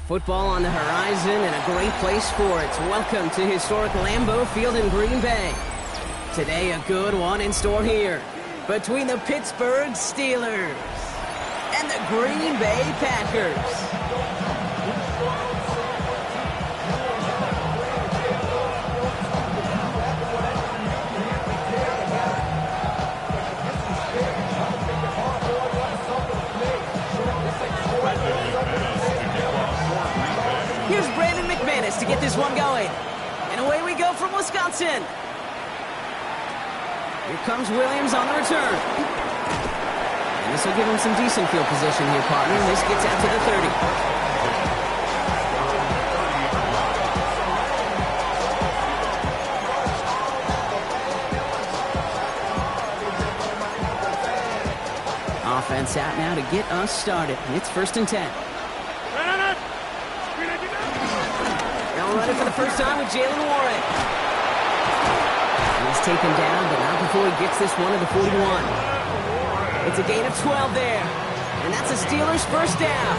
Football on the horizon and a great place for it. Welcome to historic Lambeau Field in Green Bay. Today, a good one in store here between the Pittsburgh Steelers and the Green Bay Packers. To get this one going. And away we go from Wisconsin. Here comes Williams on the return. And this will give him some decent field position here, partner. This gets out to the 30. Offense out now to get us started. It's 1st and 10. Running for the first time with Jalen Warren. He's taken down, but not before he gets this one to the 41. It's a gain of 12 there, and that's a Steelers first down.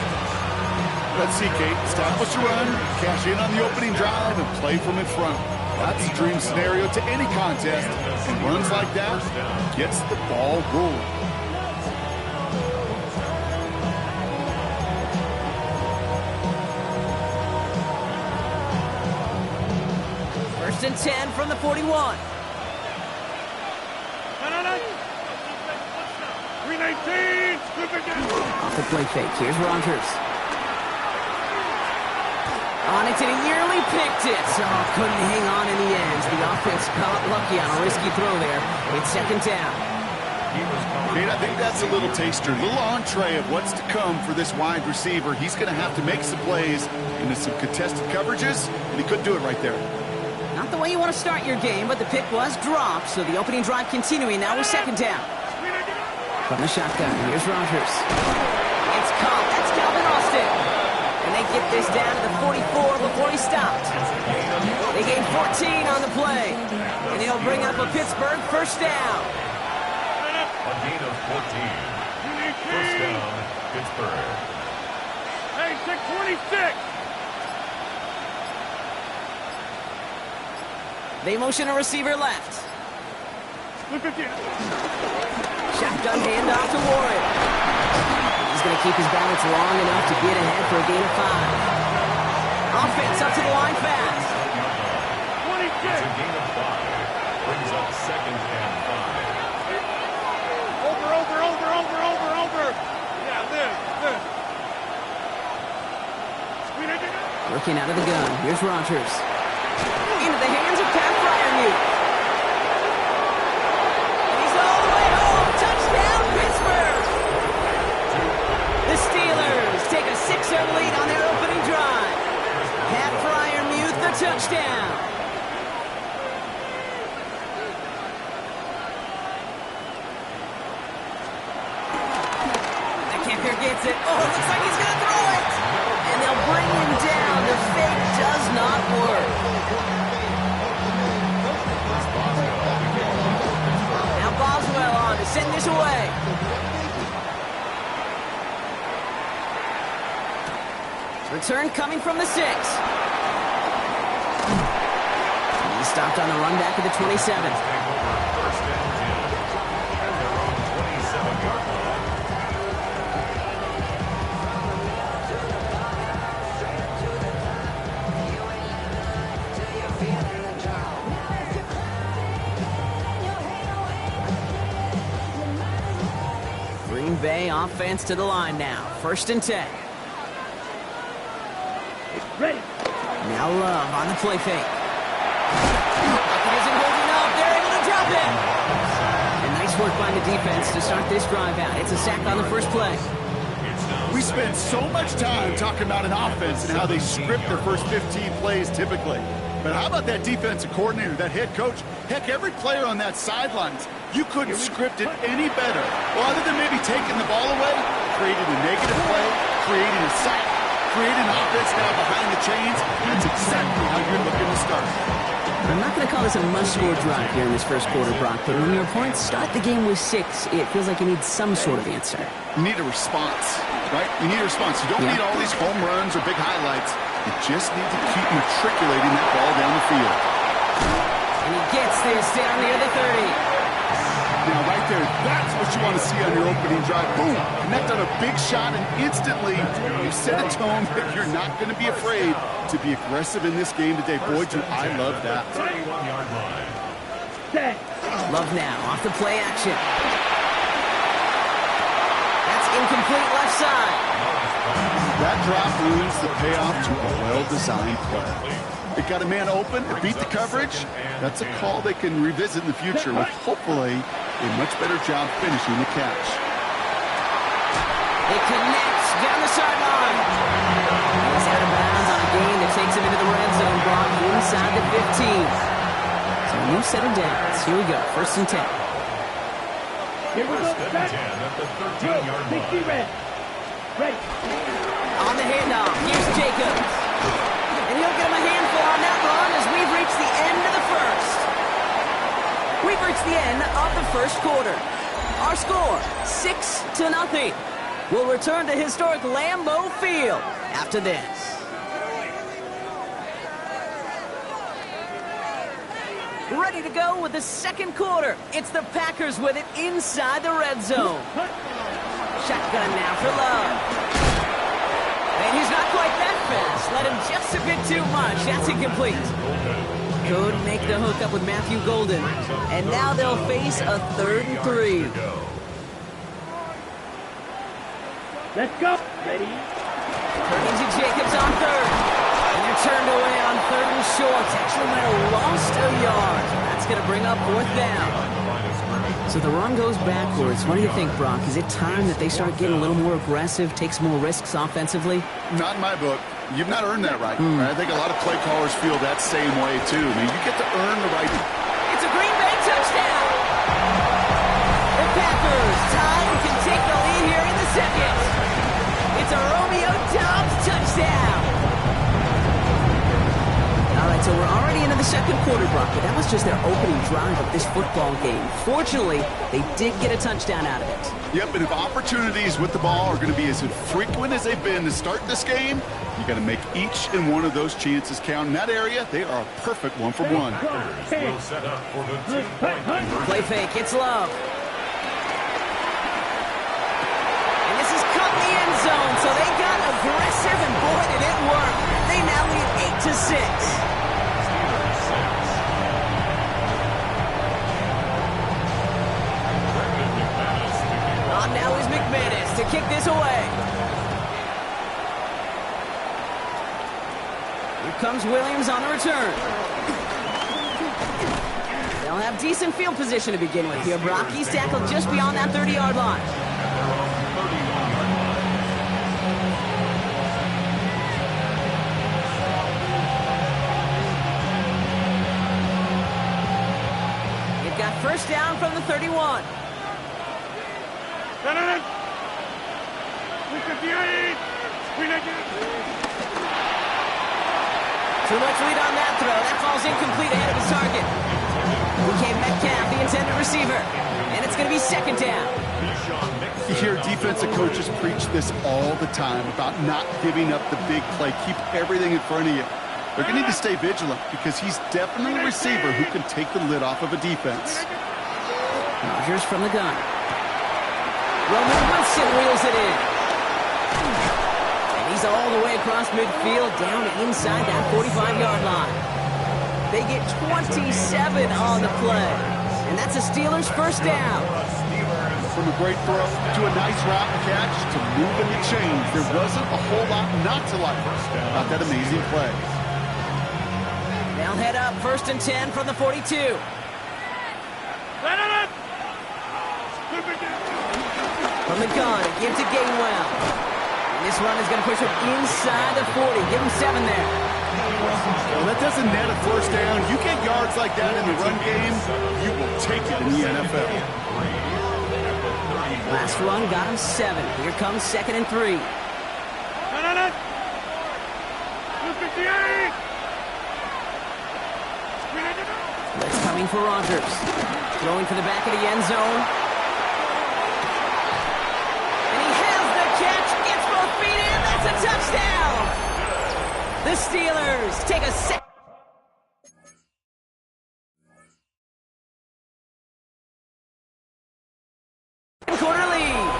Let's see, Kate. Establish a run, cash in on the opening drive, and play from in front. That's a dream scenario to any contest, and runs like that gets the ball rolling. And 10 from the 41. Off the play fake. Here's Rodgers. On it, and he nearly picked it. Oh, couldn't hang on in the end. The offense got lucky on a risky throw there. It's 2nd down. Kate, I think that's a little taster, a little entree of what's to come for this wide receiver. He's going to have to make some plays into some contested coverages, and he couldn't do it right there. Not the way you want to start your game, but the pick was dropped, so the opening drive continuing now with 2nd down. From the shotgun, here's Rodgers. It's caught. That's Calvin Austin. And they get this down to the 44 before he stopped. They gain 14 on the play, and they'll bring up a Pittsburgh first down. A gain of 14. First down, Pittsburgh. Hey, 626. They motion a receiver left. Shotgun handoff to Warren. He's going to keep his balance long enough to get ahead for a gain of 5. Offense up to the line fast. 26. It's a gain of 5. Brings up 2nd and 5. Over. Yeah, this. Looking out of the gun. Here's Rodgers. Into the hands of Pat Fryermuth. And he's all the way home. Touchdown, Pittsburgh. The Steelers take a 6-0 lead on their opening drive. Pat Fryermuth, the touchdown. The kicker gets it. Oh, it looks like he's going to throw it. Return coming from the 6. He stopped on the run back at the 27. First and 10 at their own 27-yard line. Green Bay offense to the line now. First and 10. Ready. Now Love on the play fake. It isn't holding up. They're able to drop it. And nice work by the defense to start this drive out. It's a sack on the first play. We spend so much time talking about an offense and how they script their first 15 plays typically. But how about that defensive coordinator, that head coach? Heck, every player on that sidelines, you couldn't script it any better. Well, other than maybe taking the ball away, creating a negative play, creating a sack, creating an offense now behind the chains. That's exactly how you're looking to start. I'm not going to call this a must-score drive here in this first quarter, Brock, but when your opponents start the game with 6, it feels like you need some sort of answer. You need a response, right? You need a response. You don't need all these home runs or big highlights. You just need to keep matriculating that ball down the field. And he gets this down near the 30. Now, right there, that's what you want to see on your opening drive. Boom! Connect on a big shot, and instantly you set a tone that you're not going to be afraid to be aggressive in this game today. Boy, do I love that. 31-yard line. Love now off the play action. That's incomplete left side. That drop ruins the payoff to a well-designed play. It got a man open, it beat the coverage. That's a call they can revisit in the future with hopefully a much better job finishing the catch. It connects down the sideline. He's out of bounds on a gain that takes him into the red zone block inside the 15. So a new set of downs. Here we go, first and 10. Here we go. First and 10 at the 13-yard line. Ready. On the handoff, here's Jacobs. And he'll get him a handful on that run as we've reached the end of the first. We've reached the end of the first quarter. Our score, 6-0. We'll return to historic Lambeau Field after this. Ready to go with the second quarter. It's the Packers with it inside the red zone. Shotgun now for Love. And he's not quite that fast. Let him just a bit too much. That's incomplete. Couldn't make the hook up with Matthew Golden. And now they'll face a 3rd and 3. Let's go. Ready. Turning to Jacobs on 3rd. And they're turned away on 3rd and short. Actually might have lost a yard. That's going to bring up 4th down. So the run goes backwards. What do you think, Brock? Is it time that they start getting a little more aggressive, take some more risks offensively? Not in my book. You've not earned that right. I think a lot of play callers feel that same way, too. I mean, you get to earn the right. It's a Green Bay touchdown! The Packers tie and can take the lead here in the second. It's a Romeo Doubs touchdown! All right, so we're already into the second quarter, Brock, but that was just their opening drive of this football game. Fortunately, they did get a touchdown out of it. Yep, and if opportunities with the ball are going to be as infrequent as they've been to start this game, you got to make each and one of those chances count. In that area, they are a perfect 1 for 1. Will set up for the 2-point conversion. Play fake, it's Love. And this is cut in the end zone, so they got aggressive, and boy, did it work. They now lead 8-6. Now is McManus to kick this away. Here comes Williams on the return. They'll have decent field position to begin with here, Brock. He's tackled just beyond that 30-yard line. They've got first down from the 31. Too much lead on that throw. That falls incomplete ahead of his target. Metcalf, the intended receiver. And it's going to be second down. You hear defensive coaches preach this all the time about not giving up the big play. Keep everything in front of you. They're going to need to stay vigilant because he's definitely a receiver who can take the lid off of a defense. Rodgers from the gun. Roman Wilson wheels it in. And he's all the way across midfield, down inside that 45-yard line. They get 27 on the play. And that's a Steelers first down. From a great throw to a nice route and catch to moving the chains, there wasn't a whole lot not to like about that amazing play. They'll head up 1st and 10 from the 42. From the gun, give to Gainwell. And this run is going to push him inside the 40. Give him 7 there. Well, that doesn't net a first down. You get yards like that in the run game, you will take it in the NFL. Last run got him 7. Here comes 2nd and 3. Blitz coming for Rodgers. Throwing for the back of the end zone. And he has the catch. Gets both feet in. That's a touchdown. The Steelers take a second. Quarter lead.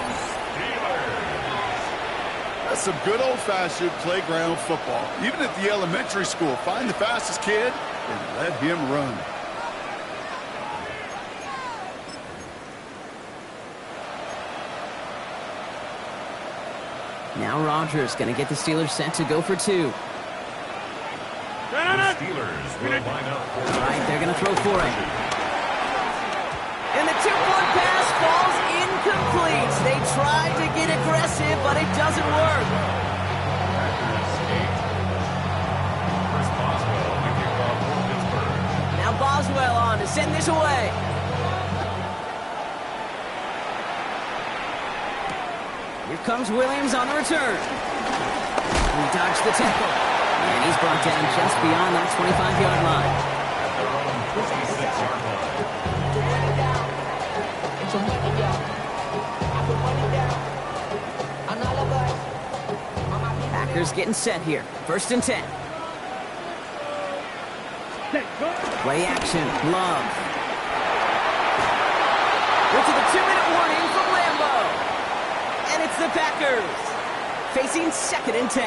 That's some good old-fashioned playground football. Even at the elementary school, find the fastest kid and let him run. Now Rodgers going to get the Steelers set to go for 2. The Steelers will line up for All right, they're going to throw for it. And the 2-point pass falls incomplete. They tried to get aggressive, but it doesn't work. Now Boswell on to send this away. Here comes Williams on the return. He dodged the tackle. And he's brought down just beyond that 25-yard line. Packers getting set here. 1st and 10. Play action. Love. We're to the 2-minute warning from Lambeau. And it's the Packers facing 2nd and 10.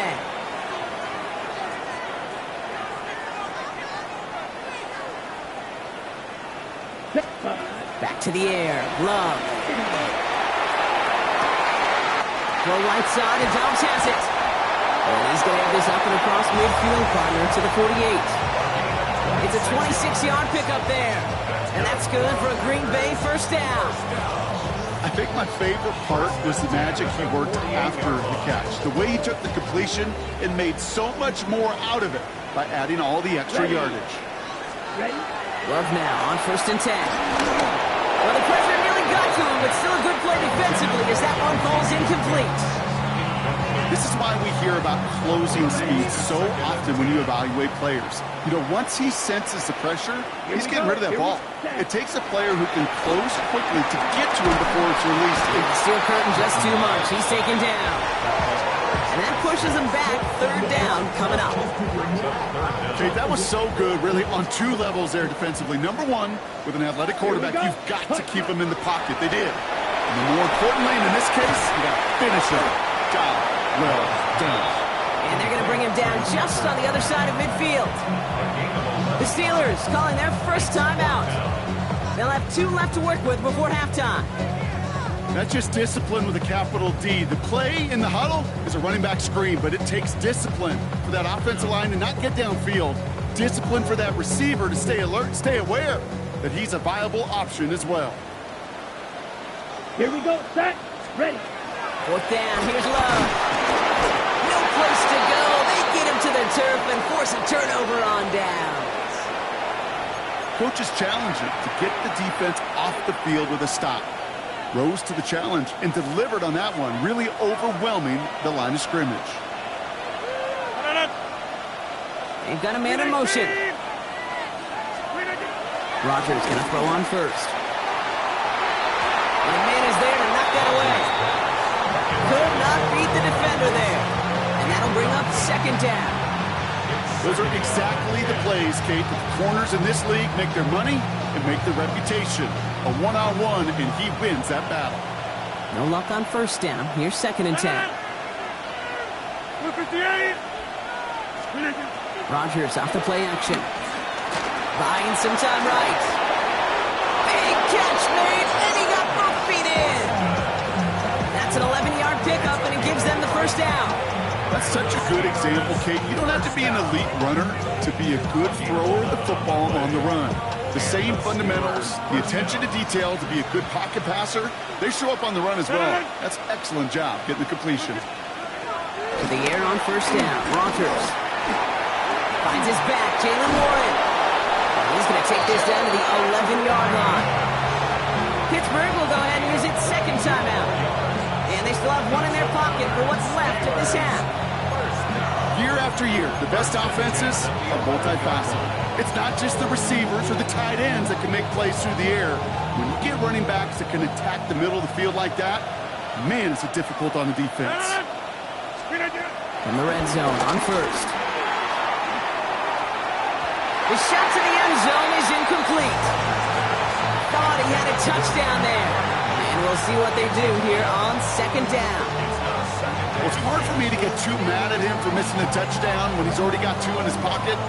Back to the air. Love. Go right side, and Dobbs has it. And he's going to have this up and across midfield, partner to the 48. It's a 26-yard pickup there. And that's good for a Green Bay first down. I think my favorite part was the magic he worked after the catch. The way he took the completion and made so much more out of it by adding all the extra yardage. Love now on 1st and 10. Well, the pressure nearly got to him, but still a good play defensively as that one falls incomplete. This is why we hear about closing speed so often when you evaluate players. You know, once he senses the pressure, he's getting rid of that ball. It takes a player who can close quickly to get to him before it's released. Steel curtain just too much. He's taken down. And that pushes him back. 3rd down coming up. Okay, that was so good, really, on 2 levels there defensively. Number 1, with an athletic quarterback, you've got to keep him in the pocket. They did. And more importantly, in this case, you got to finish him. Job well done. And they're going to bring him down just on the other side of midfield. The Steelers calling their first timeout. They'll have 2 left to work with before halftime. That's just discipline with a capital D. The play in the huddle is a running back screen, but it takes discipline for that offensive line to not get downfield. Discipline for that receiver to stay alert, stay aware that he's a viable option as well. Here we go, set, ready. 4th down, here's Love. No place to go. They get him to the turf and force a turnover on downs. Coach's challenge to get the defense off the field with a stop. Rose to the challenge and delivered on that one, really overwhelming the line of scrimmage. They've got a man in motion. Rogers going to throw on first. And the man is there to knock that away. Could not beat the defender there. And that'll bring up second down. Those are exactly the plays, Kate, that the corners in this league make their money and make their reputation. A one-on-one, and he wins that battle. No luck on first down. Here's second and 10. Rogers off the play action. Buying some time right. Big catch made, and he got both feet in. That's an 11-yard pickup, and it gives them the first down. That's such a good example, Kate. You don't have to be an elite runner to be a good thrower of the football on the run. The same fundamentals, the attention to detail to be a good pocket passer, they show up on the run as well. That's an excellent job getting the completion. To the air on first down. Rogers finds his back. Jalen Warren. He's going to take this down to the 11-yard line. Pittsburgh will go ahead and use its second timeout. And they still have one in their pocket for what's left of this half. Year after year, the best offenses are multifaceted. It's not just the receivers or the tight ends that can make plays through the air. When you get running backs that can attack the middle of the field like that, man, is it difficult on the defense. From the red zone on first. The shot to the end zone is incomplete. Thought he had a touchdown there. And we'll see what they do here on second down. Well, it's hard for me to get too mad at him for missing a touchdown when he's already got two in his pocket.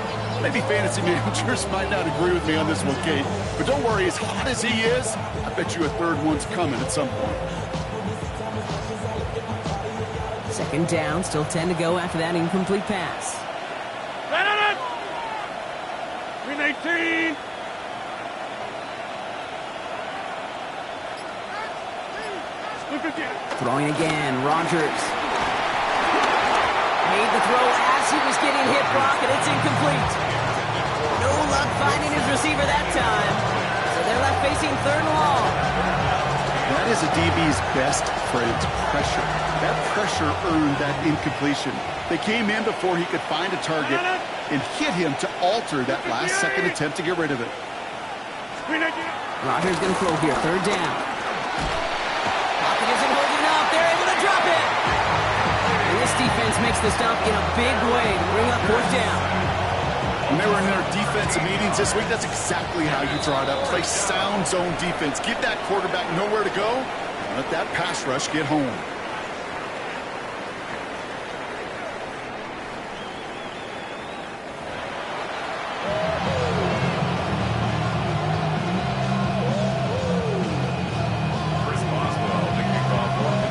Maybe fantasy managers might not agree with me on this one, Kate. But don't worry, as hot as he is, I bet you a third one's coming at some point. Second down, still 10 to go after that incomplete pass. 319. Throwing again, Rogers. Made the throw as he was getting hit, Brock, and it's incomplete. No luck finding his receiver that time. So they're left facing third and long. That is a DB's best friend, pressure. That pressure earned that incompletion. They came in before he could find a target and hit him to alter that last-second attempt to get rid of it. Rogers going to throw here, third down. Pocket isn't holding up. They're able to drop it. And this defense makes the stop in a big way to bring up fourth down. When they were in their defensive meetings this week, that's exactly how you draw it up. Play sound zone defense. Give that quarterback nowhere to go, and let that pass rush get home.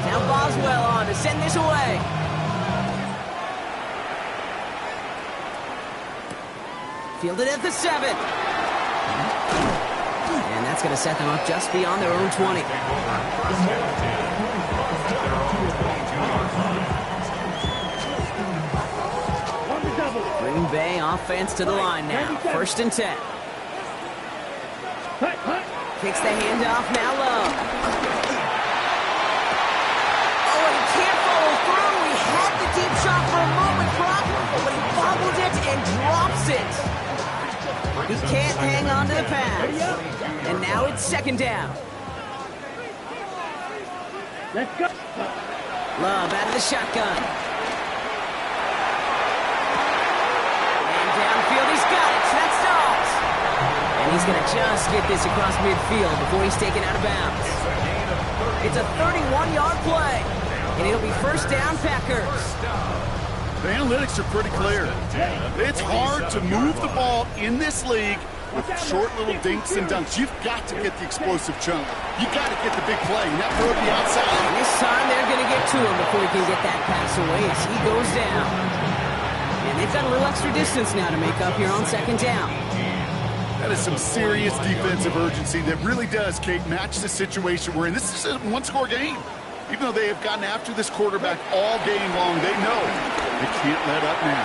Now Boswell on to send this away. Fielded at the 7. And that's going to set them up just beyond their own 20. Green Bay offense to the line now. First and 10. Takes the handoff now low. Oh, and he can't follow through. He had the deep shot for a moment, Brock, but he bobbled it and drops it. He can't hang on to the pass. And now it's second down. Let's go. Love out of the shotgun. And downfield, he's got it. That stops. And he's going to just get this across midfield before he's taken out of bounds. It's a 31-yard play. And it'll be first down, Packers. The analytics are pretty clear. It's hard to move the ball in this league with short little dinks and dunks. You've got to get the explosive chunk. You've got to get the big play. And that throw to the outside. And this time they're going to get to him before he can get that pass away as he goes down. And they've got a little extra distance now to make up here on second down. That is some serious defensive urgency that really does, Kate, match the situation we're in. This is a one-score game. Even though they have gotten after this quarterback all game long, they know they can't let up now.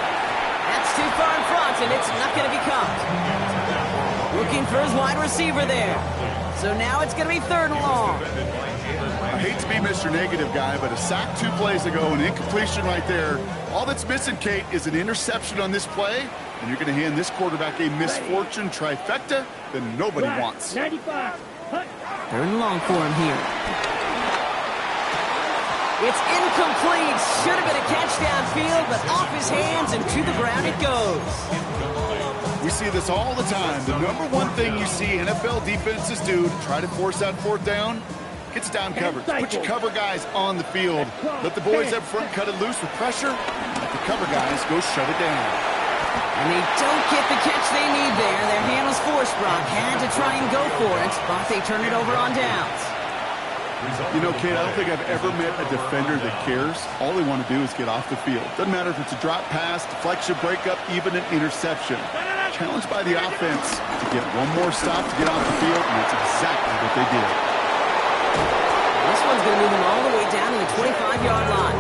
That's too far in front, and it's not going to be caught. Looking for his wide receiver there. So now it's going to be third and long. I hate to be Mr. Negative guy, but a sack 2 plays ago, an incompletion right there. All that's missing, Kate, is an interception on this play, and you're going to hand this quarterback a misfortune trifecta that nobody wants. 95. They're in long for him here. It's incomplete. Should have been a catch downfield, but off his hands and to the ground it goes. We see this all the time. The number one thing you see NFL defenses do to try to force that 4th down, gets down coverage. Put your cover guys on the field. Let the boys up front cut it loose with pressure. Let the cover guys go shut it down. And they don't get the catch they need there. Their hand was forced, Brock. Had to try and go for it, but they turn it over on downs. You know, Kate, I don't think I've ever met a defender that cares. All they want to do is get off the field. Doesn't matter if it's a drop pass, deflection, breakup, even an interception. Challenged by the offense to get one more stop to get off the field, and that's exactly what they did. This one's going to move him all the way down to the 25-yard line.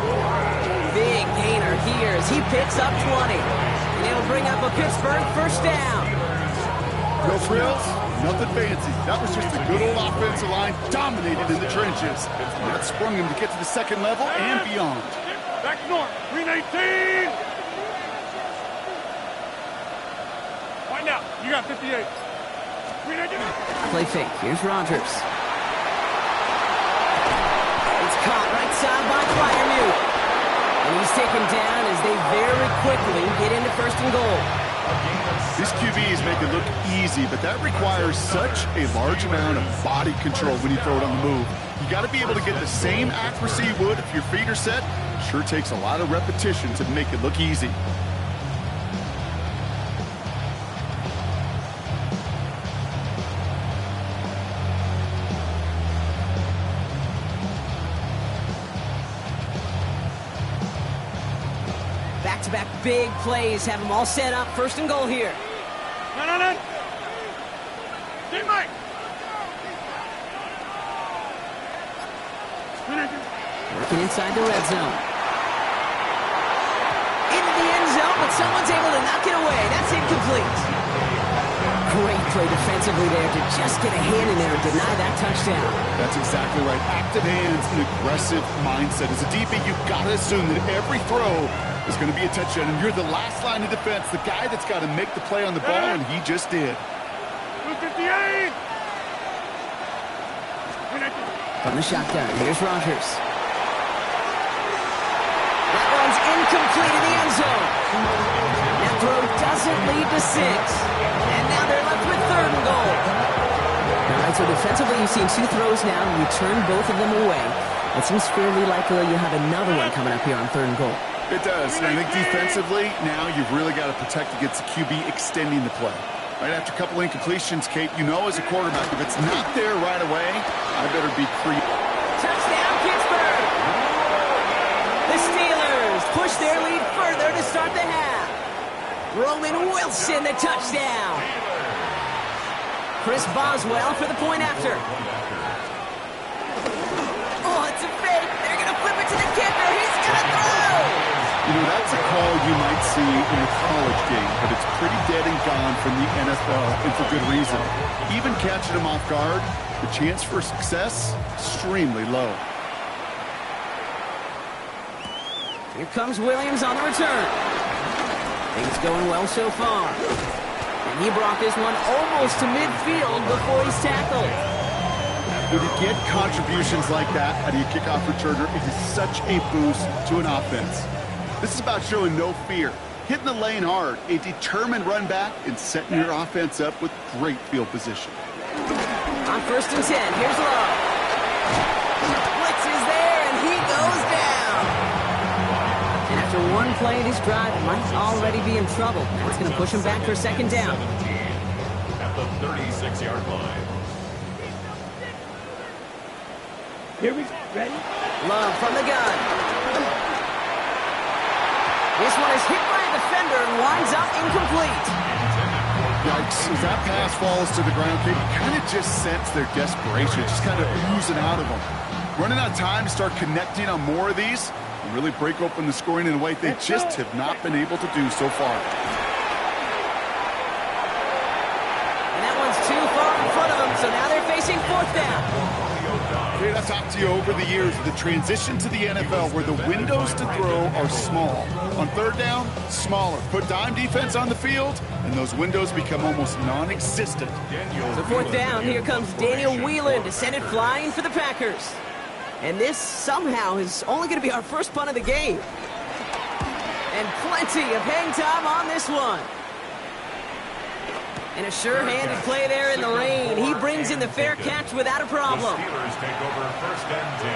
Big gainer here as he picks up 20. And it'll bring up a Pittsburgh first down. No frills, nothing fancy. That was just a good old offensive line dominated in the trenches. And that sprung him to get to the second level and beyond. Back north. 319. Right now. You got 58. 319. Play fake. Here's Rodgers. It's caught right side by Freiermuth. And he's taken down as they very quickly get into 1st and goal. These QBs make it look easy, but that requires such a large amount of body control when you throw it on the move. You got to be able to get the same accuracy you would if your feet are set. Sure takes a lot of repetition to make it look easy. Back-to-back big plays have them all set up. 1st and goal here. No. Mike. Working inside the red zone. Into the end zone, but someone's able to knock it away. That's incomplete. Great play defensively there to just get a hand in there and deny that touchdown. That's exactly right. Active hands and aggressive mindset. As a DB, you've got to assume that every throw is going to be a touchdown, and you're the last line of defense, the guy that's got to make the play on the ball, and he just did. 258. From the shotgun, here's Rodgers. That one's incomplete in the end zone. That throw doesn't lead to 6. And now they're left with 3rd and goal. All right, so defensively you've seen 2 throws now, and you turn both of them away. It seems fairly likely you have another one coming up here on 3rd and goal. It does, and I think defensively, now you've really got to protect against the QB extending the play. Right after a couple incompletions, Kate, you know as a quarterback, if it's not there right away, I better be creative. Touchdown, Pittsburgh! The Steelers push their lead further to start the half. Roman Wilson, the touchdown. Chris Boswell for the point after. Oh, it's a fake. They're going to flip it to the kicker. He's going to throw. You know, that's a call you might see in a college game, but it's pretty dead and gone from the NFL, and for good reason. Even catching him off guard, the chance for success, extremely low. Here comes Williams on the return. Things going well so far. And he brought this one almost to midfield before he's tackled. When you get contributions like that out of your kickoff returner, it is such a boost to an offense. This is about showing no fear, hitting the lane hard, a determined run back, and setting your offense up with great field position. On 1st and 10, here's Love. Blitz is there, and he goes down. And after one play, this drive might already be in trouble. That's going to push him back for 2nd down. At the 36-yard line. Here we go. Ready? Love from the gun. This one is hit by a defender and winds up incomplete. Yikes. As that pass falls to the ground, you kind of just sense their desperation, just kind of oozing out of them. Running out of time to start connecting on more of these and really break open the scoring in a way they just have not been able to do so far. And that one's too far in front of him. So now they're facing 4th down. Great, I've talked to you over the years, the transition to the NFL where the windows to throw are small. On 3rd down, smaller. Put dime defense on the field, and those windows become almost non-existent. So 4th down, here comes Daniel Whelan to send it flying for the Packers. And this somehow is only going to be our first punt of the game. And plenty of hang time on this one. And a sure-handed play there in the rain. He brings in the fair catch without a problem. The Steelers take over 1st and 10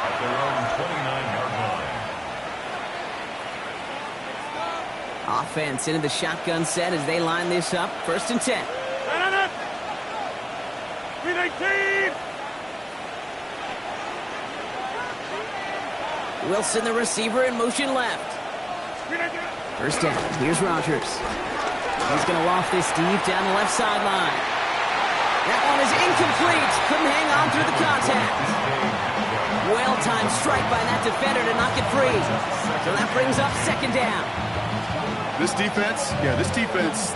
at their own 29-yard line. Offense into the shotgun set as they line this up. 1st and 10. Wilson, the receiver, in motion left. 1st down. Here's Rodgers. He's going to loft this deep down the left sideline. That one is incomplete. Couldn't hang on through the contact. Well-timed strike by that defender to knock it free. So that brings up 2nd down. This defense,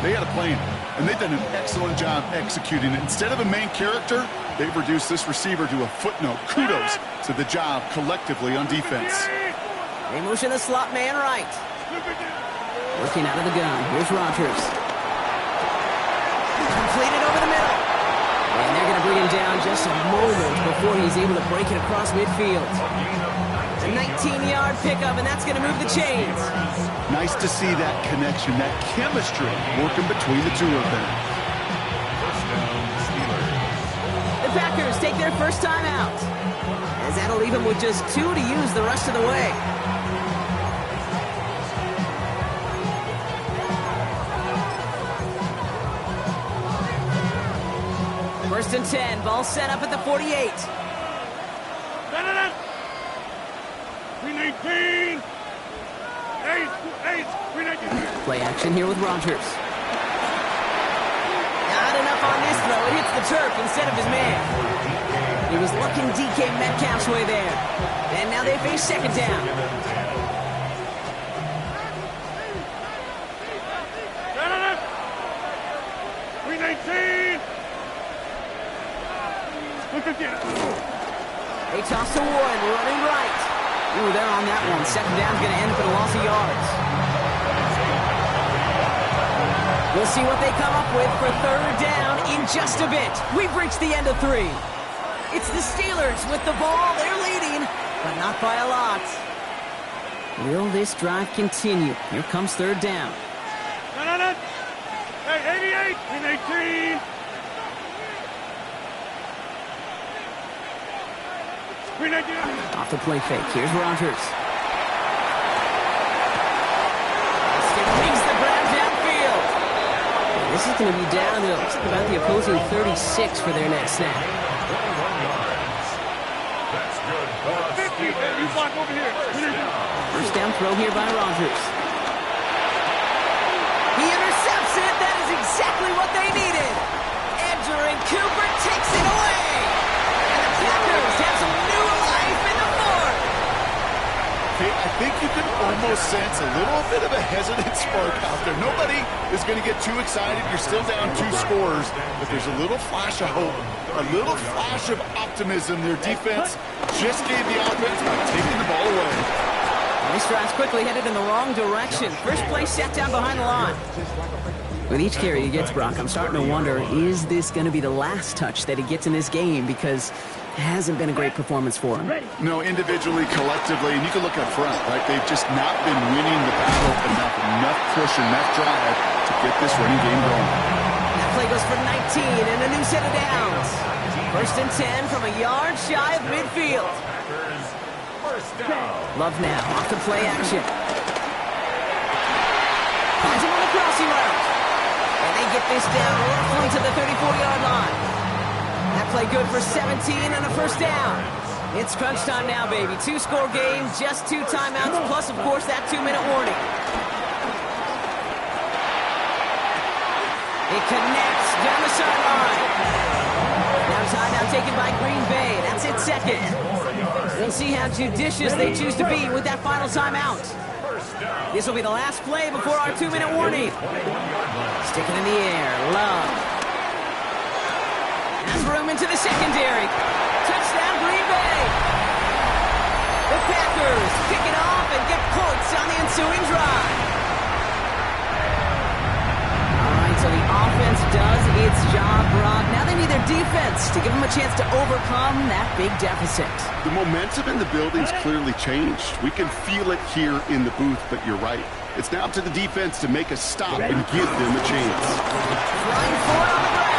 they had a plan. And they've done an excellent job executing it. Instead of a main character, they've reduced this receiver to a footnote. Kudos to the job collectively on defense. They motion the slot man right. Working out of the gun. Here's Rodgers. Completed over the middle. And they're going to bring him down just a moment before he's able to break it across midfield. A 19-yard pickup, and that's going to move the chains. Nice to see that connection, that chemistry working between the two of them. 1st down, Steelers. The Packers take their first time out, as that'll leave them with just 2 to use the rest of the way. First and 10, ball set up at the 48. Play action here with Rodgers. Not enough on this throw. It hits the turf instead of his man. He was looking DK Metcalf's way there. And now they face 2nd down. They toss to Warren, running right. Ooh, they're on that one. 2nd down's going to end up in a loss of yards. We'll see what they come up with for 3rd down in just a bit. We've reached the end of 3. It's the Steelers with the ball. They're leading, but not by a lot. Will this drive continue? Here comes 3rd down. Hey, 88 and 18. Off the play fake. Here's Rodgers. Makes the grab downfield. This is going to be down to about the opposing 36 for their next snap. 21 yards. That's good. 50, you block over here. First down throw here by Rodgers. He intercepts it. That is exactly what they needed. Edgerrin Cooper takes it away. And the Packers have some new life in the 4th. I think you can almost sense a little bit of a hesitant spark out there. Nobody is going to get too excited. You're still down 2 scores, but there's a little flash of hope, a little flash of optimism. Their defense just gave the offense by taking the ball away. These drives quickly headed in the wrong direction. First play set down behind the line. With each carry he gets, Brock, I'm starting to wonder, is this going to be the last touch that he gets in this game? Because it hasn't been a great performance for him. No, individually, collectively, and you can look up front, right? They've just not been winning the battle enough push, enough drive to get this running game going. That play goes for 19 and a new set of downs. 1st and 10 from a yard shy of midfield. Love now, off the play action. Finds him on the crossing route. And they get this down roughly to the 34-yard line. That play good for 17 and a first down. It's crunch time now, baby. 2-score game, just 2 timeouts, plus, of course, that 2-minute warning. It connects down the sideline. Now timeout taken by Green Bay. That's it, 2nd. We'll see how judicious they choose to be with that final timeout. This will be the last play before our 2-minute warning. Stick it in the air. Love. Has room into the secondary. Touchdown, Green Bay. The Packers kick it off and get points on the ensuing drive. All right, so the offense does its job, Brock. Now they need their defense to give them a chance to overcome that big deficit. The momentum in the building's clyclearly changed. We can feel it here in the booth, but you're right. It's now up to the defense to make a stop and give them a chance. Flying forward on the ground.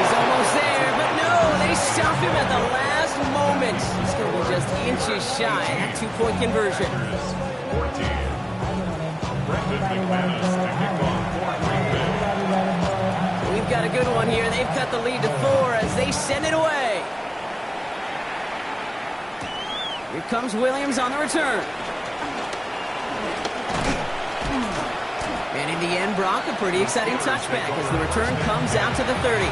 He's almost there, but no, they stop him at the last moment. He's going to be just inches shy of that two-point conversion. 14. Brendan McManus to kick off for Green Bay. We've got a good one here. They've cut the lead to 4 as they send it away. Here comes Williams on the return. And in the end, Brock, a pretty exciting touchback as the return comes out to the 30.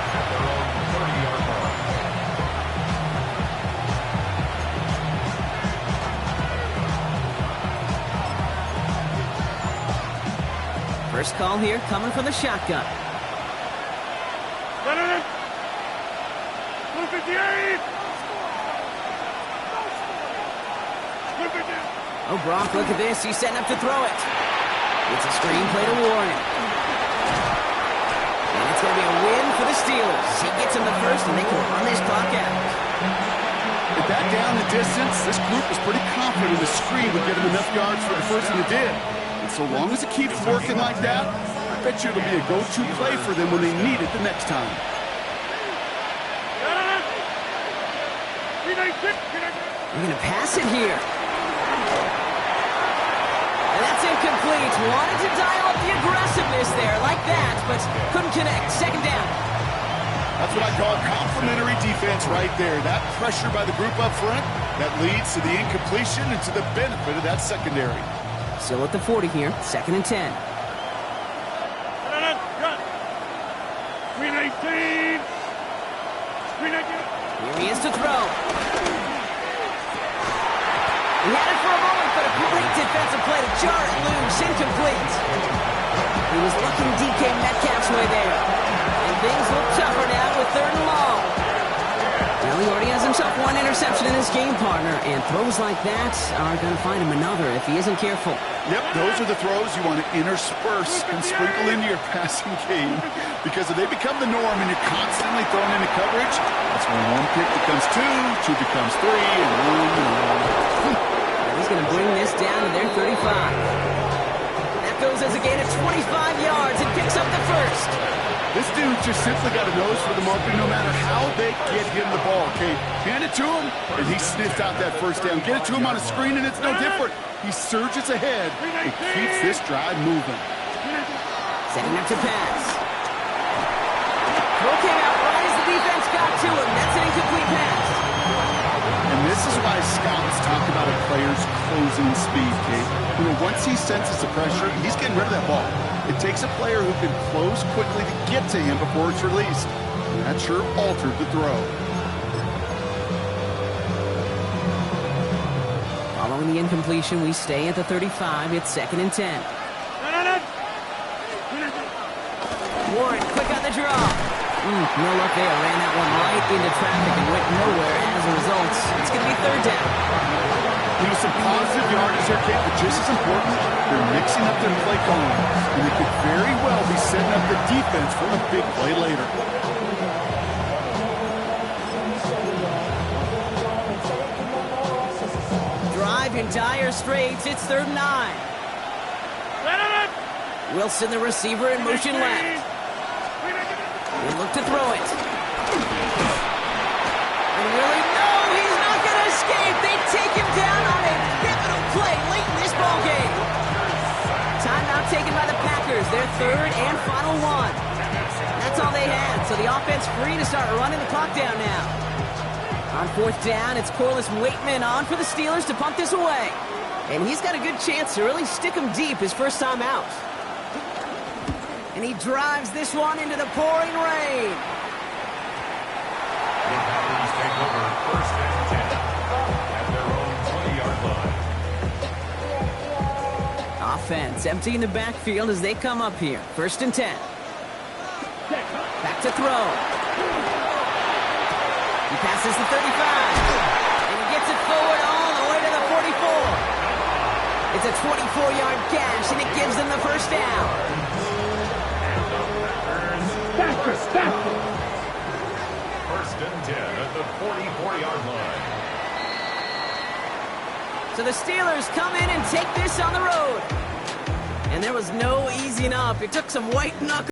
First call here coming from the shotgun. 158! Oh, Brock, look at this. He's setting up to throw it. It's a screenplay to Warren. And it's going to be a win for the Steelers. He gets him the first, and they can run this clock out. With that down the distance, this group was pretty confident the screen would get them enough yards for the first, and it did. And so long as it keeps working like that, I bet you it'll be a go-to play for them when they need it the next time. We're going to pass it here. And that's incomplete. Wanted to dial up the aggressiveness there like that, but couldn't connect. Second down. That's what I call complimentary defense right there. That pressure by the group up front, that leads to the incompletion and to the benefit of that secondary. Still at the 40 here. Second and 10. 319! Here he is to throw. He had it for a moment, but a great defensive play to jar it loose. Incomplete. He was looking DK Metcalf's way there. And things look tougher now with third and long. Well, he already has himself one interception in his game, partner, and throws like that are going to find him another if he isn't careful. Yep, those are the throws you want to intersperse and sprinkle into your passing game, because if they become the norm and you're constantly thrown into coverage, that's when one pick becomes two becomes three, and one. He's going to bring this down to their 35. That goes as a gain of 25 yards and picks up the first. This dude just simply got a nose for the marker no matter how they get him the ball. Okay, hand it to him, and he sniffed out that first down. Get it to him on a screen, and it's no different. He surges ahead and keeps this drive moving. Setting up to pass. Throw came out right as the defense got to him. That's an incomplete pass. And this is why scouts talk about a player's closing speed, Kate. You know, once he senses the pressure, he's getting rid of that ball. It takes a player who can close quickly to get to him before it's released. And that sure altered the throw. Following the incompletion, we stay at the 35. It's second and 10. Warren, quick on the draw. No luck there. Ran that one right into traffic and went nowhere as a result. It's going to be third down. You know, some positive yardage there, Kate, but just as important, they're mixing up their play calling. And they could very well be setting up the defense for a big play later. Drive in dire straits. It's third and 9. Wilson, the receiver, in motion left. They look to throw it. And really, no, he's not going to escape. They take him down on a pivotal play late in this ballgame. Timeout taken by the Packers, their third and final one. That's all they had, so the offense free to start running the clock down now. On fourth down, it's Corliss Waitman on for the Steelers to punt this away. And he's got a good chance to really stick him deep his first time out. And he drives this one into the pouring rain. The Packers take over first and 10 at their own 20-yard line. Offense emptying the backfield as they come up here. First and 10. Back to throw. passes the 35. And he gets it forward all the way to the 44. It's a 24-yard gash, and it gives them the first down. First and 10 at the 44-yard line. So the Steelers come in and take this on the road. And there was no easing up. It took some white knuckles.